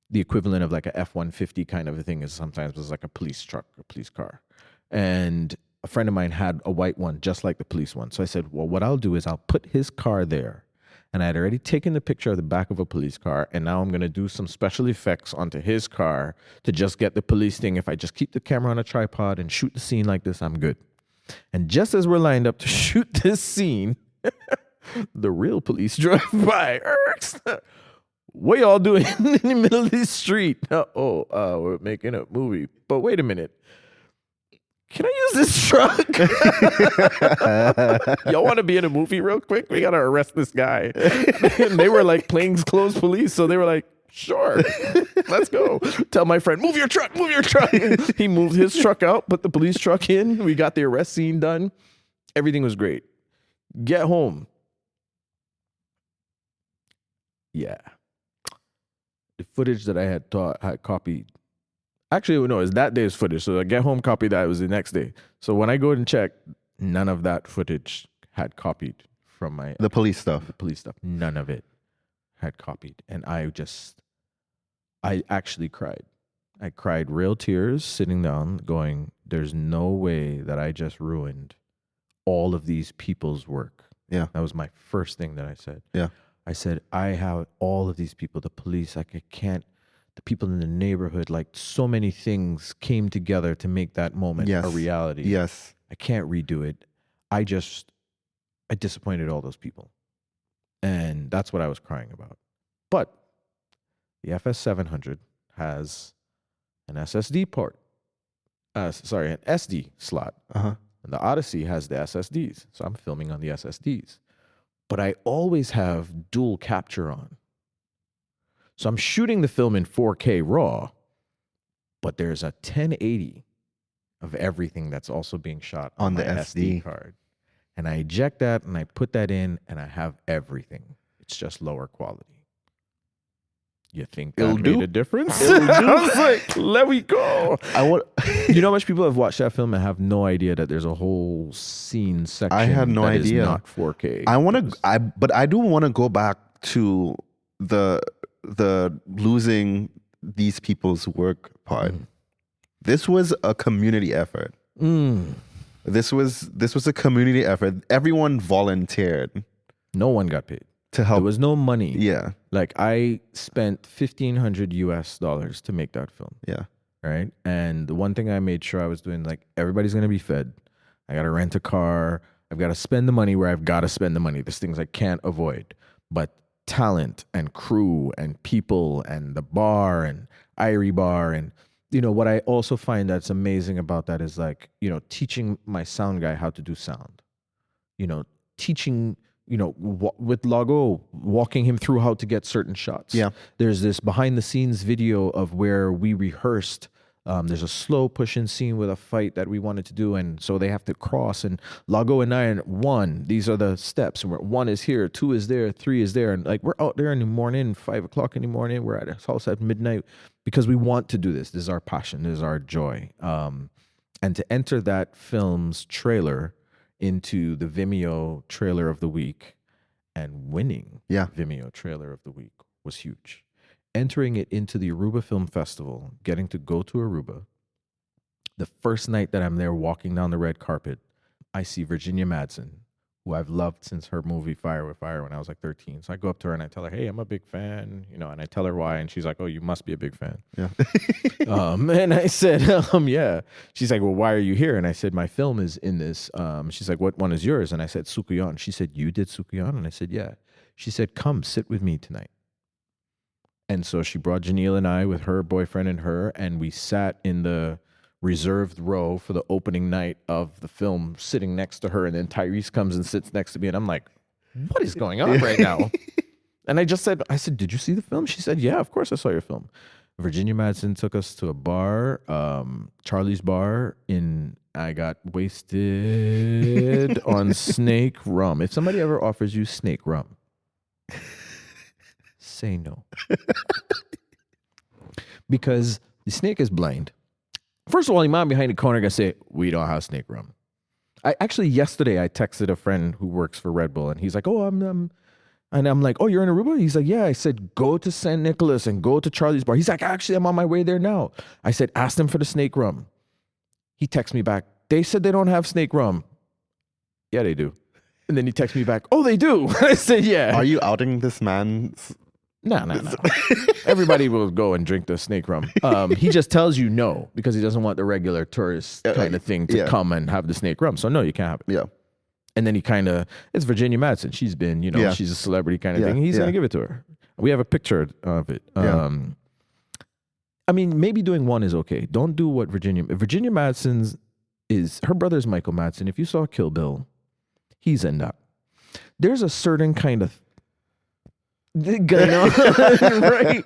Speaker 2: the equivalent of like a F-150 kind of a thing is sometimes was like a police truck, a police car. And a friend of mine had a white one, just like the police one. So I said, well, what I'll do is I'll put his car there. And I had already taken the picture of the back of a police car. And now I'm going to do some special effects onto his car to just get the police thing. If I just keep the camera on a tripod and shoot the scene like this, I'm good. And just as we're lined up to shoot this scene, the real police drive by. What y'all doing in the middle of this street? We're making a movie. But wait a minute. Can I use this truck? Y'all want to be in a movie real quick? We got to arrest this guy. And they were like plainclothes police. So they were like, sure, let's go. Tell my friend, move your truck, move your truck. He moved his truck out, put the police truck in. We got the arrest scene done. Everything was great. Get home. Yeah. The footage that I had copied. Actually, no, it's that day's footage. So I get home, copy that. It was the next day. So when I go and check, none of that footage had copied from
Speaker 1: the police stuff.
Speaker 2: The police stuff. None of it had copied. And I actually cried. I cried real tears sitting down going, there's no way that I just ruined all of these people's work.
Speaker 1: Yeah.
Speaker 2: That was my first thing that I said.
Speaker 1: Yeah.
Speaker 2: I said, I have all of these people, the police, like I can't, the people in the neighborhood, like so many things came together to make that moment a reality.
Speaker 1: Yes.
Speaker 2: I can't redo it. I disappointed all those people. And that's what I was crying about. But the FS700 has an SSD port. An SD slot.
Speaker 1: Uh-huh.
Speaker 2: And the Odyssey has the SSDs. So I'm filming on the SSDs. But I always have dual capture on. So I'm shooting the film in 4K RAW, but there's a 1080 of everything that's also being shot on the SD card. And I eject that and I put that in and I have everything. It's just lower quality. You think that made a difference? I was like, let me go. You know how much people have watched that film and have no idea that there's a whole scene section
Speaker 1: I had no
Speaker 2: that
Speaker 1: idea.
Speaker 2: is not 4K.
Speaker 1: But I do want to go back to the losing these people's work part. This was a community effort. This was a community effort. Everyone volunteered.
Speaker 2: No one got paid
Speaker 1: to help.
Speaker 2: There was no money.
Speaker 1: Yeah.
Speaker 2: Like I spent $1,500 to make that film.
Speaker 1: Yeah.
Speaker 2: Right. And the one thing I made sure I was doing, like, everybody's going to be fed. I got to rent a car. I've got to spend the money where I've got to spend the money. There's things I can't avoid. But talent and crew and people and the bar and Irie Bar. And, you know, what I also find that's amazing about that is, like, you know, teaching my sound guy how to do sound, you know, teaching, you know, with Lago, walking him through how to get certain shots.
Speaker 1: Yeah.
Speaker 2: There's this behind the scenes video of where we rehearsed. There's a slow push-in scene with a fight that we wanted to do, and so they have to cross. And Lago and I, and 1, these are the steps. And 1 is here, 2 is there, 3 is there, and like we're out there in the morning, 5 o'clock in the morning. We're at his house at midnight because we want to do this. This is our passion. This is our joy. And to enter that film's trailer into the Vimeo trailer of the week and winning Vimeo trailer of the week was huge. Entering it into the Aruba Film Festival, getting to go to Aruba. The first night that I'm there walking down the red carpet, I see Virginia Madsen, who I've loved since her movie Fire with Fire when I was like 13. So I go up to her and I tell her, hey, I'm a big fan, you know, and I tell her why. And she's like, oh, you must be a big fan.
Speaker 1: Yeah.
Speaker 2: And I said, yeah. She's like, well, why are you here? And I said, my film is in this. She's like, what one is yours? And I said, Sukuyon. She said, you did Sukuyon? And I said, yeah. She said, come sit with me tonight. And so she brought Janelle and I with her boyfriend and her, and we sat in the reserved row for the opening night of the film, sitting next to her. And then Tyrese comes and sits next to me, and I'm like, what is going on right now? And I said, did you see the film? She said, yeah, of course I saw your film. Virginia Madsen took us to a bar, Charlie's Bar, I got wasted on snake rum. If somebody ever offers you snake rum, say no. Because the snake is blind. First of all, the man behind the counter gonna say, we don't have snake rum. Yesterday I texted a friend who works for Red Bull, and he's like, oh, and I'm like, oh, you're in Aruba? He's like, yeah. I said, go to St. Nicholas and go to Charlie's Bar. He's like, actually, I'm on my way there now. I said, ask them for the snake rum. He texts me back, they said they don't have snake rum. Yeah, they do. And then he texts me back, oh, they do. I said, yeah.
Speaker 1: Are you outing this man's?
Speaker 2: No. Everybody will go and drink the snake rum. He just tells you no because he doesn't want the regular tourist kind of thing to come and have the snake rum. So no, you can't have it.
Speaker 1: Yeah.
Speaker 2: And then it's Virginia Madsen. She's been, she's a celebrity kind of thing. He's going to give it to her. We have a picture of it. I mean, maybe doing one is okay. Don't do what Virginia Madsen's her brother's Michael Madsen. If you saw Kill Bill, he's in that. There's a certain kind of going on, right?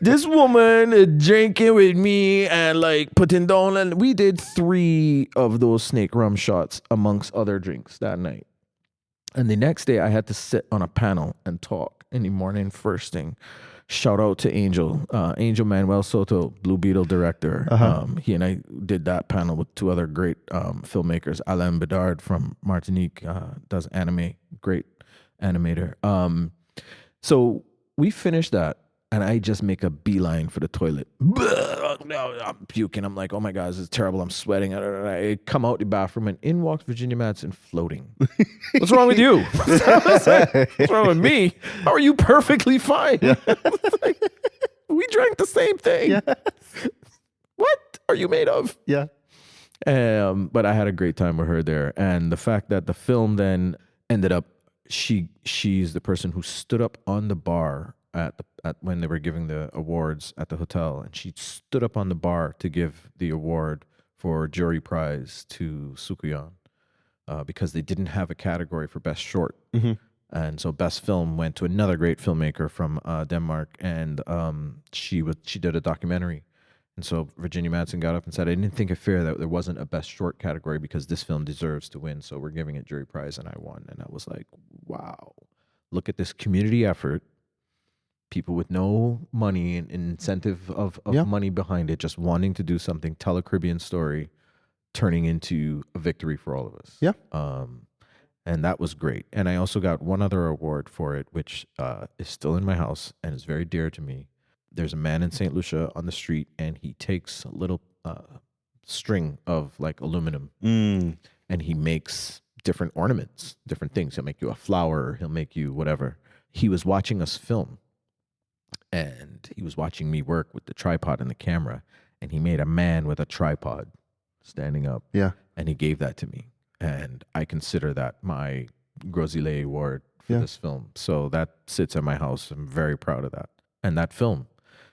Speaker 2: This woman drinking with me and like putting down, and we did 3 of those snake rum shots amongst other drinks that night. And the next day I had to sit on a panel and talk in the morning first thing. Shout out to Angel Manuel Soto, Blue Beetle director. He and I did that panel with 2 other great filmmakers. Alain Bedard from Martinique does anime, great animator. So we finished that, and I just make a beeline for the toilet. I'm puking. I'm like, oh my God, this is terrible. I'm sweating. I come out the bathroom, and in walks Virginia Madsen floating. What's wrong with you? What's wrong with me? How are you perfectly fine? Like, we drank the same thing. Yes. What are you made of?
Speaker 1: Yeah.
Speaker 2: But I had a great time with her there. And the fact that the film then ended up, she's the person who stood up on the bar at when they were giving the awards at the hotel, and she stood up on the bar to give the award for jury prize to Sukuyon because they didn't have a category for best short. Mm-hmm. And so best film went to another great filmmaker from Denmark, and she did a documentary, And so Virginia Madsen got up and said, I didn't think it fair that there wasn't a best short category because this film deserves to win. So we're giving it jury prize. And I won. And I was like, wow, look at this community effort. People with no money and incentive of money behind it, just wanting to do something, tell a Caribbean story, turning into a victory for all of us.
Speaker 1: Yeah.
Speaker 2: And that was great. And I also got one other award for it, which is still in my house and is very dear to me. There's a man in St. Lucia on the street, and he takes a little string of like aluminum, and he makes different ornaments, different things. He'll make you a flower. He'll make you whatever. He was watching us film, and he was watching me work with the tripod and the camera, and he made a man with a tripod standing up.
Speaker 1: Yeah.
Speaker 2: And he gave that to me. And I consider that my Grosillet Award for this film. So that sits at my house. I'm very proud of that. And that film.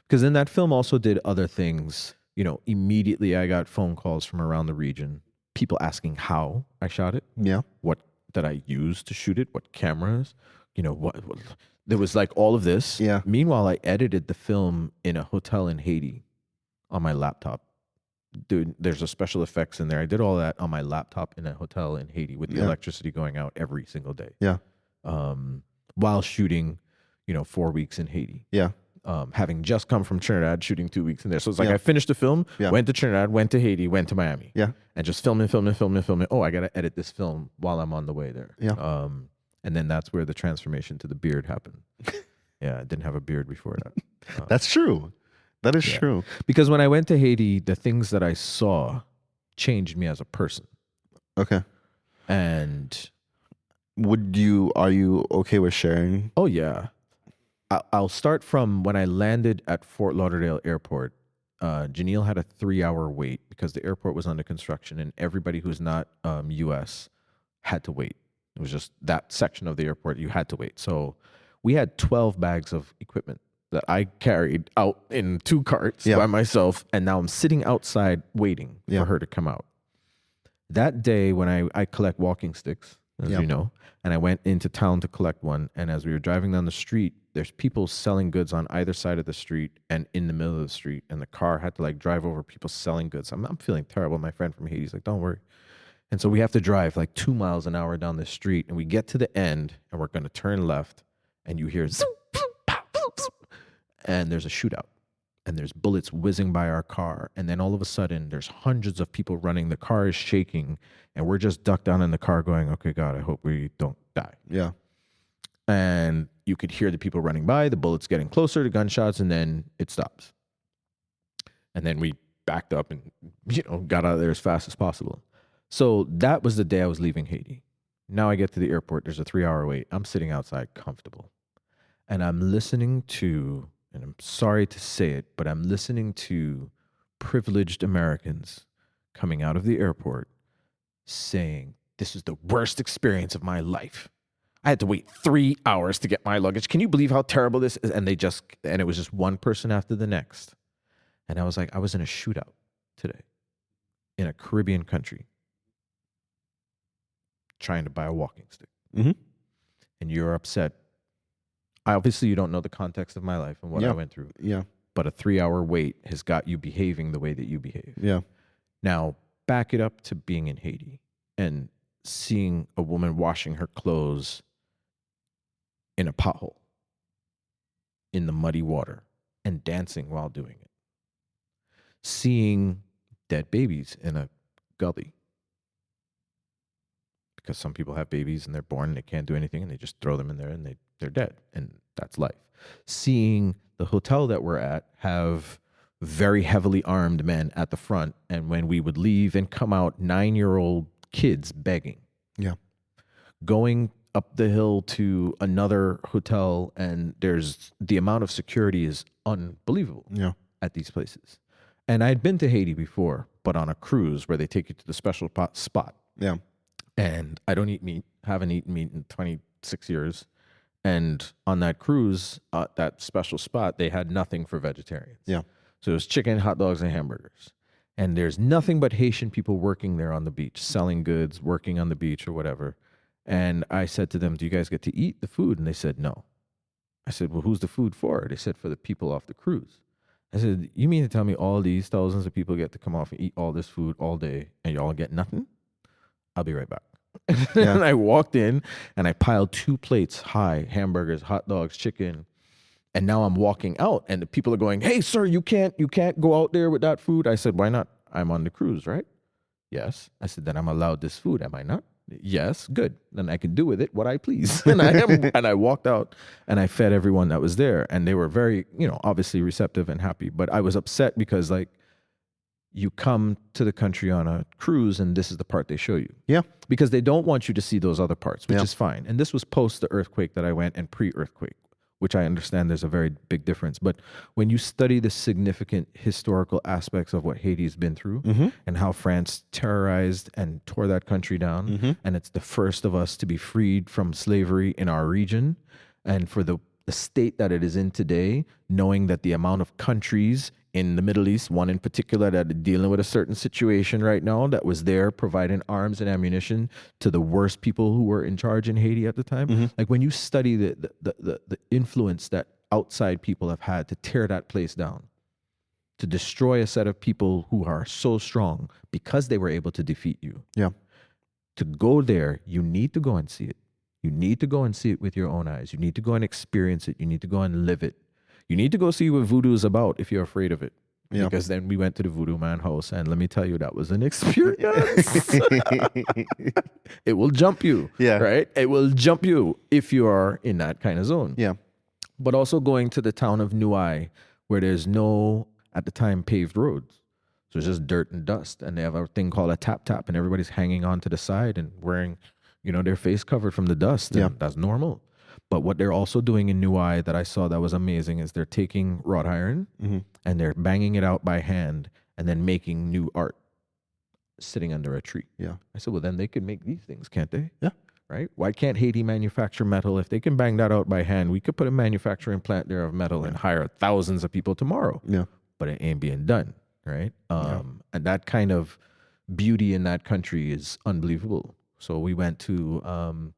Speaker 2: Because then that film also did other things. You know, immediately I got phone calls from around the region, people asking how I shot it.
Speaker 1: Yeah.
Speaker 2: What did I use to shoot it? What cameras? You know, what there was like all of this.
Speaker 1: Yeah.
Speaker 2: Meanwhile, I edited the film in a hotel in Haiti on my laptop. Dude, there's a special effects in there. I did all that on my laptop in a hotel in Haiti with the electricity going out every single day.
Speaker 1: Yeah.
Speaker 2: While shooting, 4 weeks in Haiti.
Speaker 1: Yeah.
Speaker 2: Having just come from Trinidad, shooting 2 weeks in there. So it's like I finished the film, went to Trinidad, went to Haiti, went to Miami.
Speaker 1: Yeah.
Speaker 2: And just filming. Oh, I got to edit this film while I'm on the way there.
Speaker 1: Yeah.
Speaker 2: And then that's where the transformation to the beard happened. Yeah, I didn't have a beard before that.
Speaker 1: That's true. That is true.
Speaker 2: Because when I went to Haiti, the things that I saw changed me as a person.
Speaker 1: Okay.
Speaker 2: And
Speaker 1: are you okay with sharing?
Speaker 2: Oh, yeah. I'll start from when I landed at Fort Lauderdale Airport. Janelle had a 3-hour wait because the airport was under construction, and everybody who's not U.S. had to wait. It was just that section of the airport you had to wait. So we had 12 bags of equipment that I carried out in 2 carts by myself, and now I'm sitting outside waiting for her to come out. That day when I collect walking sticks, as you know, and I went into town to collect one, and as we were driving down the street, there's people selling goods on either side of the street and in the middle of the street, and the car had to like drive over people selling goods. I'm feeling terrible. My friend from Haiti's like, don't worry. And so we have to drive like 2 miles an hour down the street, and we get to the end, and we're going to turn left, and you hear zoom, and there's a shootout, and there's bullets whizzing by our car, and then all of a sudden there's hundreds of people running. The car is shaking, and we're just ducked down in the car going, okay, God, I hope we don't die.
Speaker 1: Yeah.
Speaker 2: And you could hear the people running by, the bullets getting closer to gunshots, and then it stops. And then we backed up and got out of there as fast as possible. So that was the day I was leaving Haiti. Now I get to the airport. There's a 3-hour wait. I'm sitting outside comfortable. And I'm listening to, and I'm sorry to say it, but I'm listening to privileged Americans coming out of the airport saying, this is the worst experience of my life. I had to wait 3 hours to get my luggage. Can you believe how terrible this is? And it was just one person after the next. And I was like, I was in a shootout today in a Caribbean country trying to buy a walking stick.
Speaker 1: Mm-hmm.
Speaker 2: And you're upset. Obviously, you don't know the context of my life and what I went through.
Speaker 1: Yeah.
Speaker 2: But a 3-hour wait has got you behaving the way that you behave.
Speaker 1: Yeah.
Speaker 2: Now, back it up to being in Haiti and seeing a woman washing her clothes in a pothole in the muddy water and dancing while doing it. Seeing dead babies in a gully. Because some people have babies and they're born and they can't do anything and they just throw them in there and they're dead. And that's life. Seeing the hotel that we're at have very heavily armed men at the front. And when we would leave and come out, 9-year-old kids begging.
Speaker 1: Yeah.
Speaker 2: Going up the hill to another hotel, and there's the amount of security is unbelievable at these places. And I'd been to Haiti before, but on a cruise where they take you to the special spot.
Speaker 1: Yeah.
Speaker 2: And I don't eat meat, haven't eaten meat in 26 years. And on that cruise, that special spot, they had nothing for vegetarians.
Speaker 1: Yeah.
Speaker 2: So it was chicken, hot dogs, and hamburgers. And there's nothing but Haitian people working there on the beach, selling goods, working on the beach or whatever. And I said to them, do you guys get to eat the food? And they said, no. I said, well, who's the food for? They said, for the people off the cruise. I said, you mean to tell me all these thousands of people get to come off and eat all this food all day and y'all get nothing? I'll be right back. And I walked in and I piled 2 plates high, hamburgers, hot dogs, chicken. And now I'm walking out and the people are going, hey, sir, you can't go out there with that food. I said, why not? I'm on the cruise, right? Yes. I said, then I'm allowed this food, am I not? Yes. Good. Then I can do with it what I please. And I walked out and I fed everyone that was there. And they were very, obviously receptive and happy. But I was upset because like, you come to the country on a cruise and this is the part they show you.
Speaker 1: Yeah.
Speaker 2: Because they don't want you to see those other parts, which is fine. And this was post the earthquake that I went and pre-earthquake, which I understand there's a very big difference. But when you study the significant historical aspects of what Haiti's been through and how France terrorized and tore that country down, and it's the first of us to be freed from slavery in our region, and for the state that it is in today, knowing that the amount of countries in the Middle East, one in particular that are dealing with a certain situation right now that was there providing arms and ammunition to the worst people who were in charge in Haiti at the time. Like when you study the influence that outside people have had to tear that place down, to destroy a set of people who are so strong because they were able to defeat you.
Speaker 1: Yeah.
Speaker 2: To go there, you need to go and see it. You need to go and see it with your own eyes. You need to go and experience it. You need to go and live it. You need to go see what voodoo is about if you're afraid of it. Yeah. Because then we went to the Voodoo Man house, and let me tell you, that was an experience. It will jump you, right? It will jump you if you are in that kind of zone.
Speaker 1: Yeah.
Speaker 2: But also going to the town of Nuai, where there's no, at the time, paved roads. So it's just dirt and dust, and they have a thing called a tap, and everybody's hanging on to the side and wearing, their face covered from the dust. And that's normal. But what they're also doing in Nuai that I saw that was amazing is they're taking wrought iron and they're banging it out by hand and then making new art sitting under a tree.
Speaker 1: Yeah.
Speaker 2: I said, well, then they could make these things, can't they?
Speaker 1: Yeah.
Speaker 2: Right? Why can't Haiti manufacture metal? If they can bang that out by hand, we could put a manufacturing plant there of metal and hire thousands of people tomorrow.
Speaker 1: Yeah.
Speaker 2: But it ain't being done, right? And that kind of beauty in that country is unbelievable. So we went to,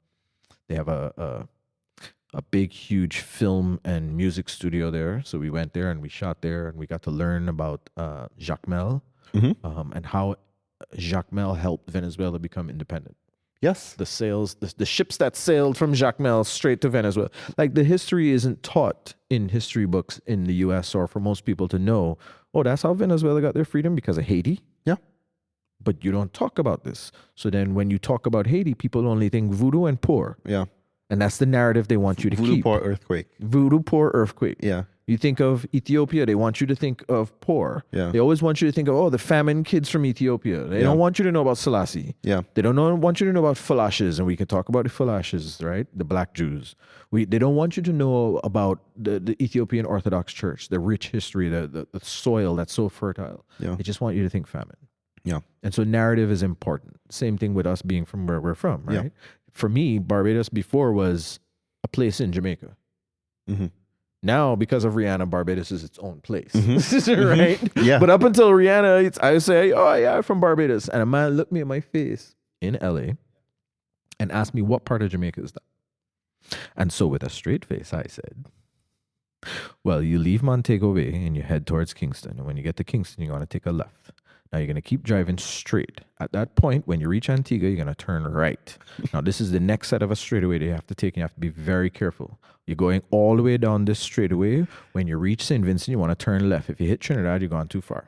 Speaker 2: they have a big, huge film and music studio there. So we went there and we shot there and we got to learn about Jacmel and how Jacmel helped Venezuela become independent.
Speaker 1: Yes.
Speaker 2: The sails, the ships that sailed from Jacmel straight to Venezuela. Like the history isn't taught in history books in the US or for most people to know, oh, that's how Venezuela got their freedom because of Haiti.
Speaker 1: Yeah.
Speaker 2: But you don't talk about this. So then when you talk about Haiti, people only think voodoo and poor.
Speaker 1: Yeah.
Speaker 2: And that's the narrative they want you to
Speaker 1: voodoo,
Speaker 2: keep.
Speaker 1: Poor earthquake.
Speaker 2: Voodoo, poor earthquake.
Speaker 1: Yeah.
Speaker 2: You think of Ethiopia, they want you to think of poor.
Speaker 1: Yeah.
Speaker 2: They always want you to think of, oh, the famine kids from Ethiopia. They don't want you to know about Selassie.
Speaker 1: Yeah.
Speaker 2: They want you to know about Falashes, and we can talk about the Falashes, right? The black Jews. They don't want you to know about the Ethiopian Orthodox Church, the rich history, the soil that's so fertile.
Speaker 1: Yeah.
Speaker 2: They just want you to think famine.
Speaker 1: Yeah.
Speaker 2: And so narrative is important. Same thing with us being from where we're from, right? Yeah. For me, Barbados before was a place in Jamaica. Now, because of Rihanna, Barbados is its own place, right?
Speaker 1: Yeah.
Speaker 2: But up until Rihanna, I say, oh yeah, I'm from Barbados. And a man looked me in my face in LA and asked me, what part of Jamaica is that? And so with a straight face, I said, well, you leave Montego Bay and you head towards Kingston. And when you get to Kingston, you're going to take a left. Now you're going to keep driving straight. At that point, when you reach Antigua, you're going to turn right. Now this is the next set of a straightaway that you have to take. And you have to be very careful. You're going all the way down this straightaway. When you reach St. Vincent, you want to turn left. If you hit Trinidad, you've gone too far.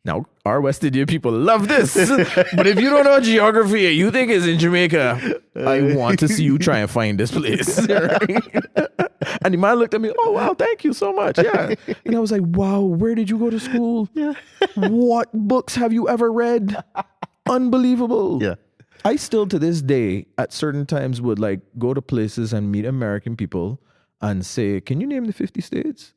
Speaker 2: Now, our West Indian people love this. But if you don't know geography and you think it's in Jamaica, I want to see you try and find this place. Right? And the man looked at me, oh, wow, thank you so much. Yeah. And I was like, wow, where did you go to school? Yeah. What books have you ever read? Unbelievable.
Speaker 1: Yeah.
Speaker 2: I still, to this day, at certain times would like go to places and meet American people and say, can you name the 50 states?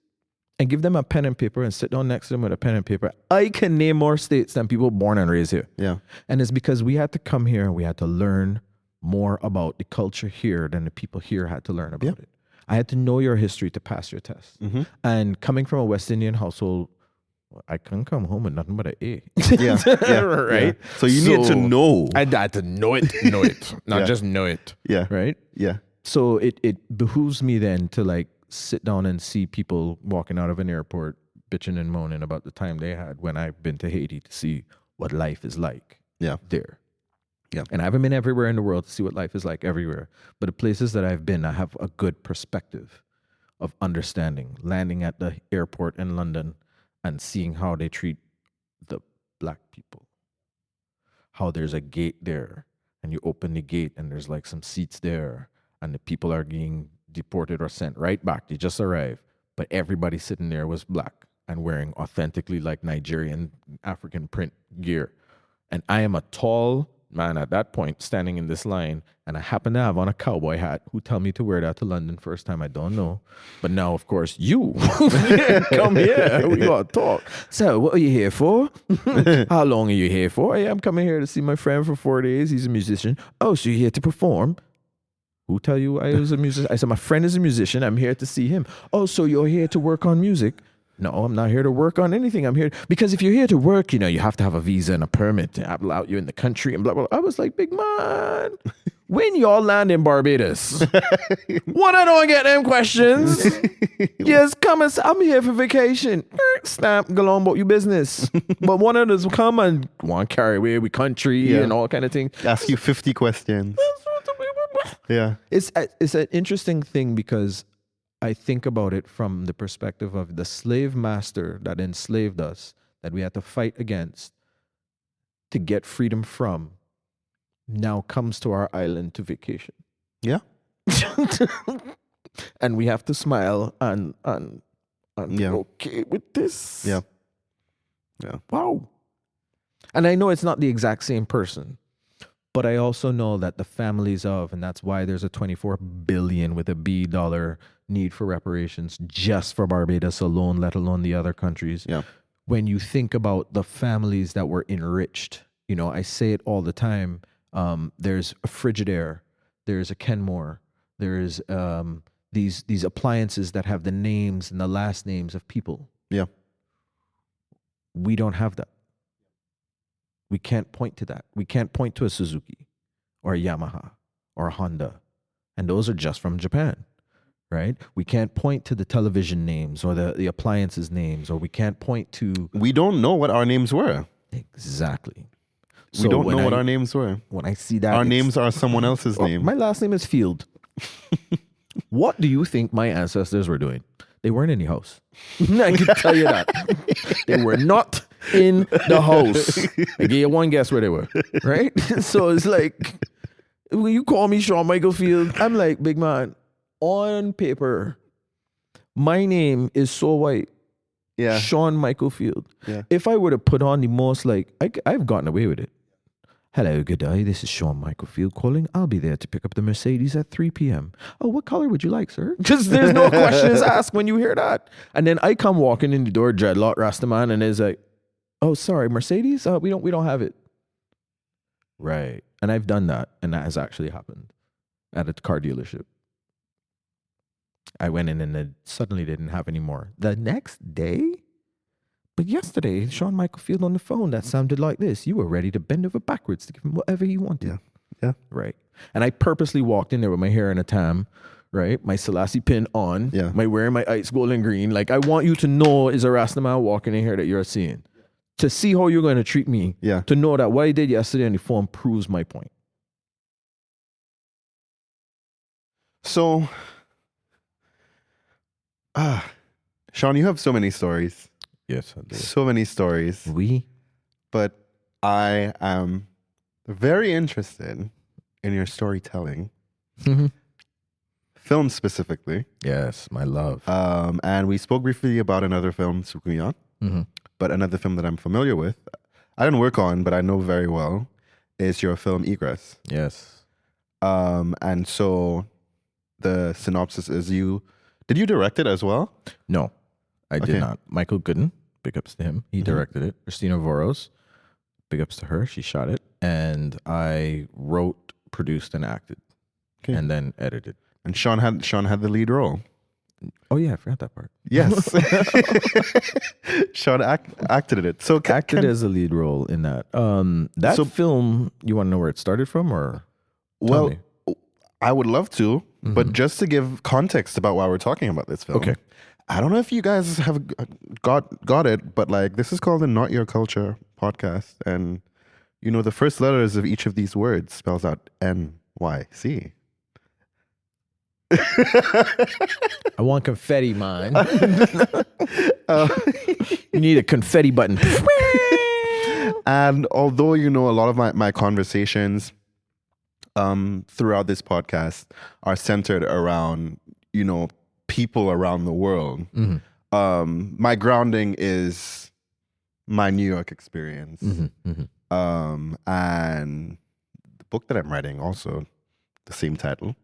Speaker 2: And give them a pen and paper and sit down next to them with a pen and paper. I can name more states than people born and raised here.
Speaker 1: Yeah.
Speaker 2: And it's because we had to come here and we had to learn more about the culture here than the people here had to learn about it. I had to know your history to pass your test. And coming from a West Indian household, I couldn't come home with nothing but an A. Right?
Speaker 1: Yeah. So you need to know.
Speaker 2: I had to know it, not just know it.
Speaker 1: Yeah.
Speaker 2: Right?
Speaker 1: Yeah.
Speaker 2: So it behooves me then to like sit down and see people walking out of an airport bitching and moaning about the time they had when I've been to Haiti to see what life is like there.
Speaker 1: Yeah.
Speaker 2: And I haven't been everywhere in the world to see what life is like everywhere. But the places that I've been, I have a good perspective of understanding. Landing at the airport in London and seeing how they treat the black people. How there's a gate there and you open the gate and there's like some seats there and the people are being deported or sent right back. They just arrived. But everybody sitting there was black and wearing authentically like Nigerian African print gear. And I am a tall man at that point standing in this line, and I happen to have on a cowboy hat. Who tell me to wear that to London first time? I don't know. But now, of course, you come here. We got to talk. So what are you here for? How long are you here for? Hey, I'm coming here to see my friend for 4 days. He's a musician. Oh, so you're here to perform? Who tell you I was a musician? I said, my friend is a musician. I'm here to see him. Oh, so you're here to work on music? No, I'm not here to work on anything. I'm here because if you're here to work, you know, you have to have a visa and a permit to allow you in the country and blah, blah, blah. I was like, big man, when y'all land in Barbados, when I don't get them questions, yes, come and say, I'm here for vacation. Stamp, go on about your business. But one of us will come and want to carry away with country and all kind of thing.
Speaker 1: Ask you 50 questions. Yeah.
Speaker 2: It's an interesting thing because I think about it from the perspective of the slave master that enslaved us, that we had to fight against to get freedom from, now comes to our island to vacation.
Speaker 1: Yeah.
Speaker 2: And we have to smile and okay with this.
Speaker 1: Yeah. Yeah.
Speaker 2: Wow. And I know it's not the exact same person, but I also know that the families of, and that's why there's a 24 billion with a B dollar need for reparations just for Barbados alone, let alone the other countries.
Speaker 1: Yeah.
Speaker 2: When you think about the families that were enriched, you know, I say it all the time. There's a Frigidaire, there's a Kenmore, there's these appliances that have the names and the last names of people.
Speaker 1: Yeah.
Speaker 2: We don't have that. We can't point to that. We can't point to a Suzuki or a Yamaha or a Honda. And those are just from Japan, right? We can't point to the television names or the appliances names, or we can't point to...
Speaker 1: We don't know what our names were.
Speaker 2: Exactly.
Speaker 1: We don't know what our names were.
Speaker 2: When I see that...
Speaker 1: Our names are someone else's name.
Speaker 2: My last name is Field. What do you think my ancestors were doing? They weren't in the house. I can tell you that. They were not in the house. I gave you one guess where they were, right? So it's like, when you call me Shawn Michael Field, I'm like, big man, on paper, my name is so white.
Speaker 1: Yeah.
Speaker 2: Shawn Michael Field.
Speaker 1: Yeah.
Speaker 2: If I were to put on the most, like, I've gotten away with it. Hello, good day. This is Shawn Michael Field calling. I'll be there to pick up the Mercedes at 3 p.m. Oh, what color would you like, sir? Because there's no questions asked when you hear that. And then I come walking in the door, dreadlock Rastaman, and it's like, oh, sorry, Mercedes? We don't have it. Right. And I've done that, and that has actually happened at a car dealership. I went in and they suddenly didn't have any more. The next day? But yesterday, Shawn Michael Field on the phone, that sounded like this. You were ready to bend over backwards to give him whatever he wanted.
Speaker 1: Yeah. Yeah.
Speaker 2: Right. And I purposely walked in there with my hair in a tam, right? My Selassie pin on.
Speaker 1: Yeah.
Speaker 2: Wearing my ice gold and green. Like, I want you to know is a Rastaman walking in here that you're seeing. To see how you're going to treat me.
Speaker 1: Yeah.
Speaker 2: To know that what I did yesterday on the phone proves my point.
Speaker 1: So, Shawn, you have so many stories.
Speaker 2: Yes, I do.
Speaker 1: So many stories. But I am very interested in your storytelling.
Speaker 2: Mm-hmm.
Speaker 1: Film specifically.
Speaker 2: Yes, my love.
Speaker 1: And we spoke briefly about another film, Sukuyan.
Speaker 2: Mm-hmm.
Speaker 1: But another film that I'm familiar with, I didn't work on, but I know very well, is your film Egress.
Speaker 2: Yes.
Speaker 1: And so the synopsis is did you direct it as well?
Speaker 2: No, I did not. Michael Gooden, big ups to him. He directed it. Christina Voros, big ups to her. She shot it. And I wrote, produced, and acted. Okay. And then edited. And
Speaker 1: Shawn had the lead role.
Speaker 2: Oh yeah, I forgot that part.
Speaker 1: Yes. Shawn acted in it. So
Speaker 2: acted as a lead role in that. Film, you want to know where it started from, or?
Speaker 1: Well, I would love to, but just to give context about why we're talking about this film.
Speaker 2: Okay.
Speaker 1: I don't know if you guys have got it, but like this is called the Not Your Culture podcast, and you know the first letters of each of these words spells out NYC.
Speaker 2: I want confetti, man. You need a confetti button.
Speaker 1: And although, you know, a lot of my conversations throughout this podcast are centered around, you know, people around the world, my grounding is my New York experience. And the book that I'm writing, also the same title,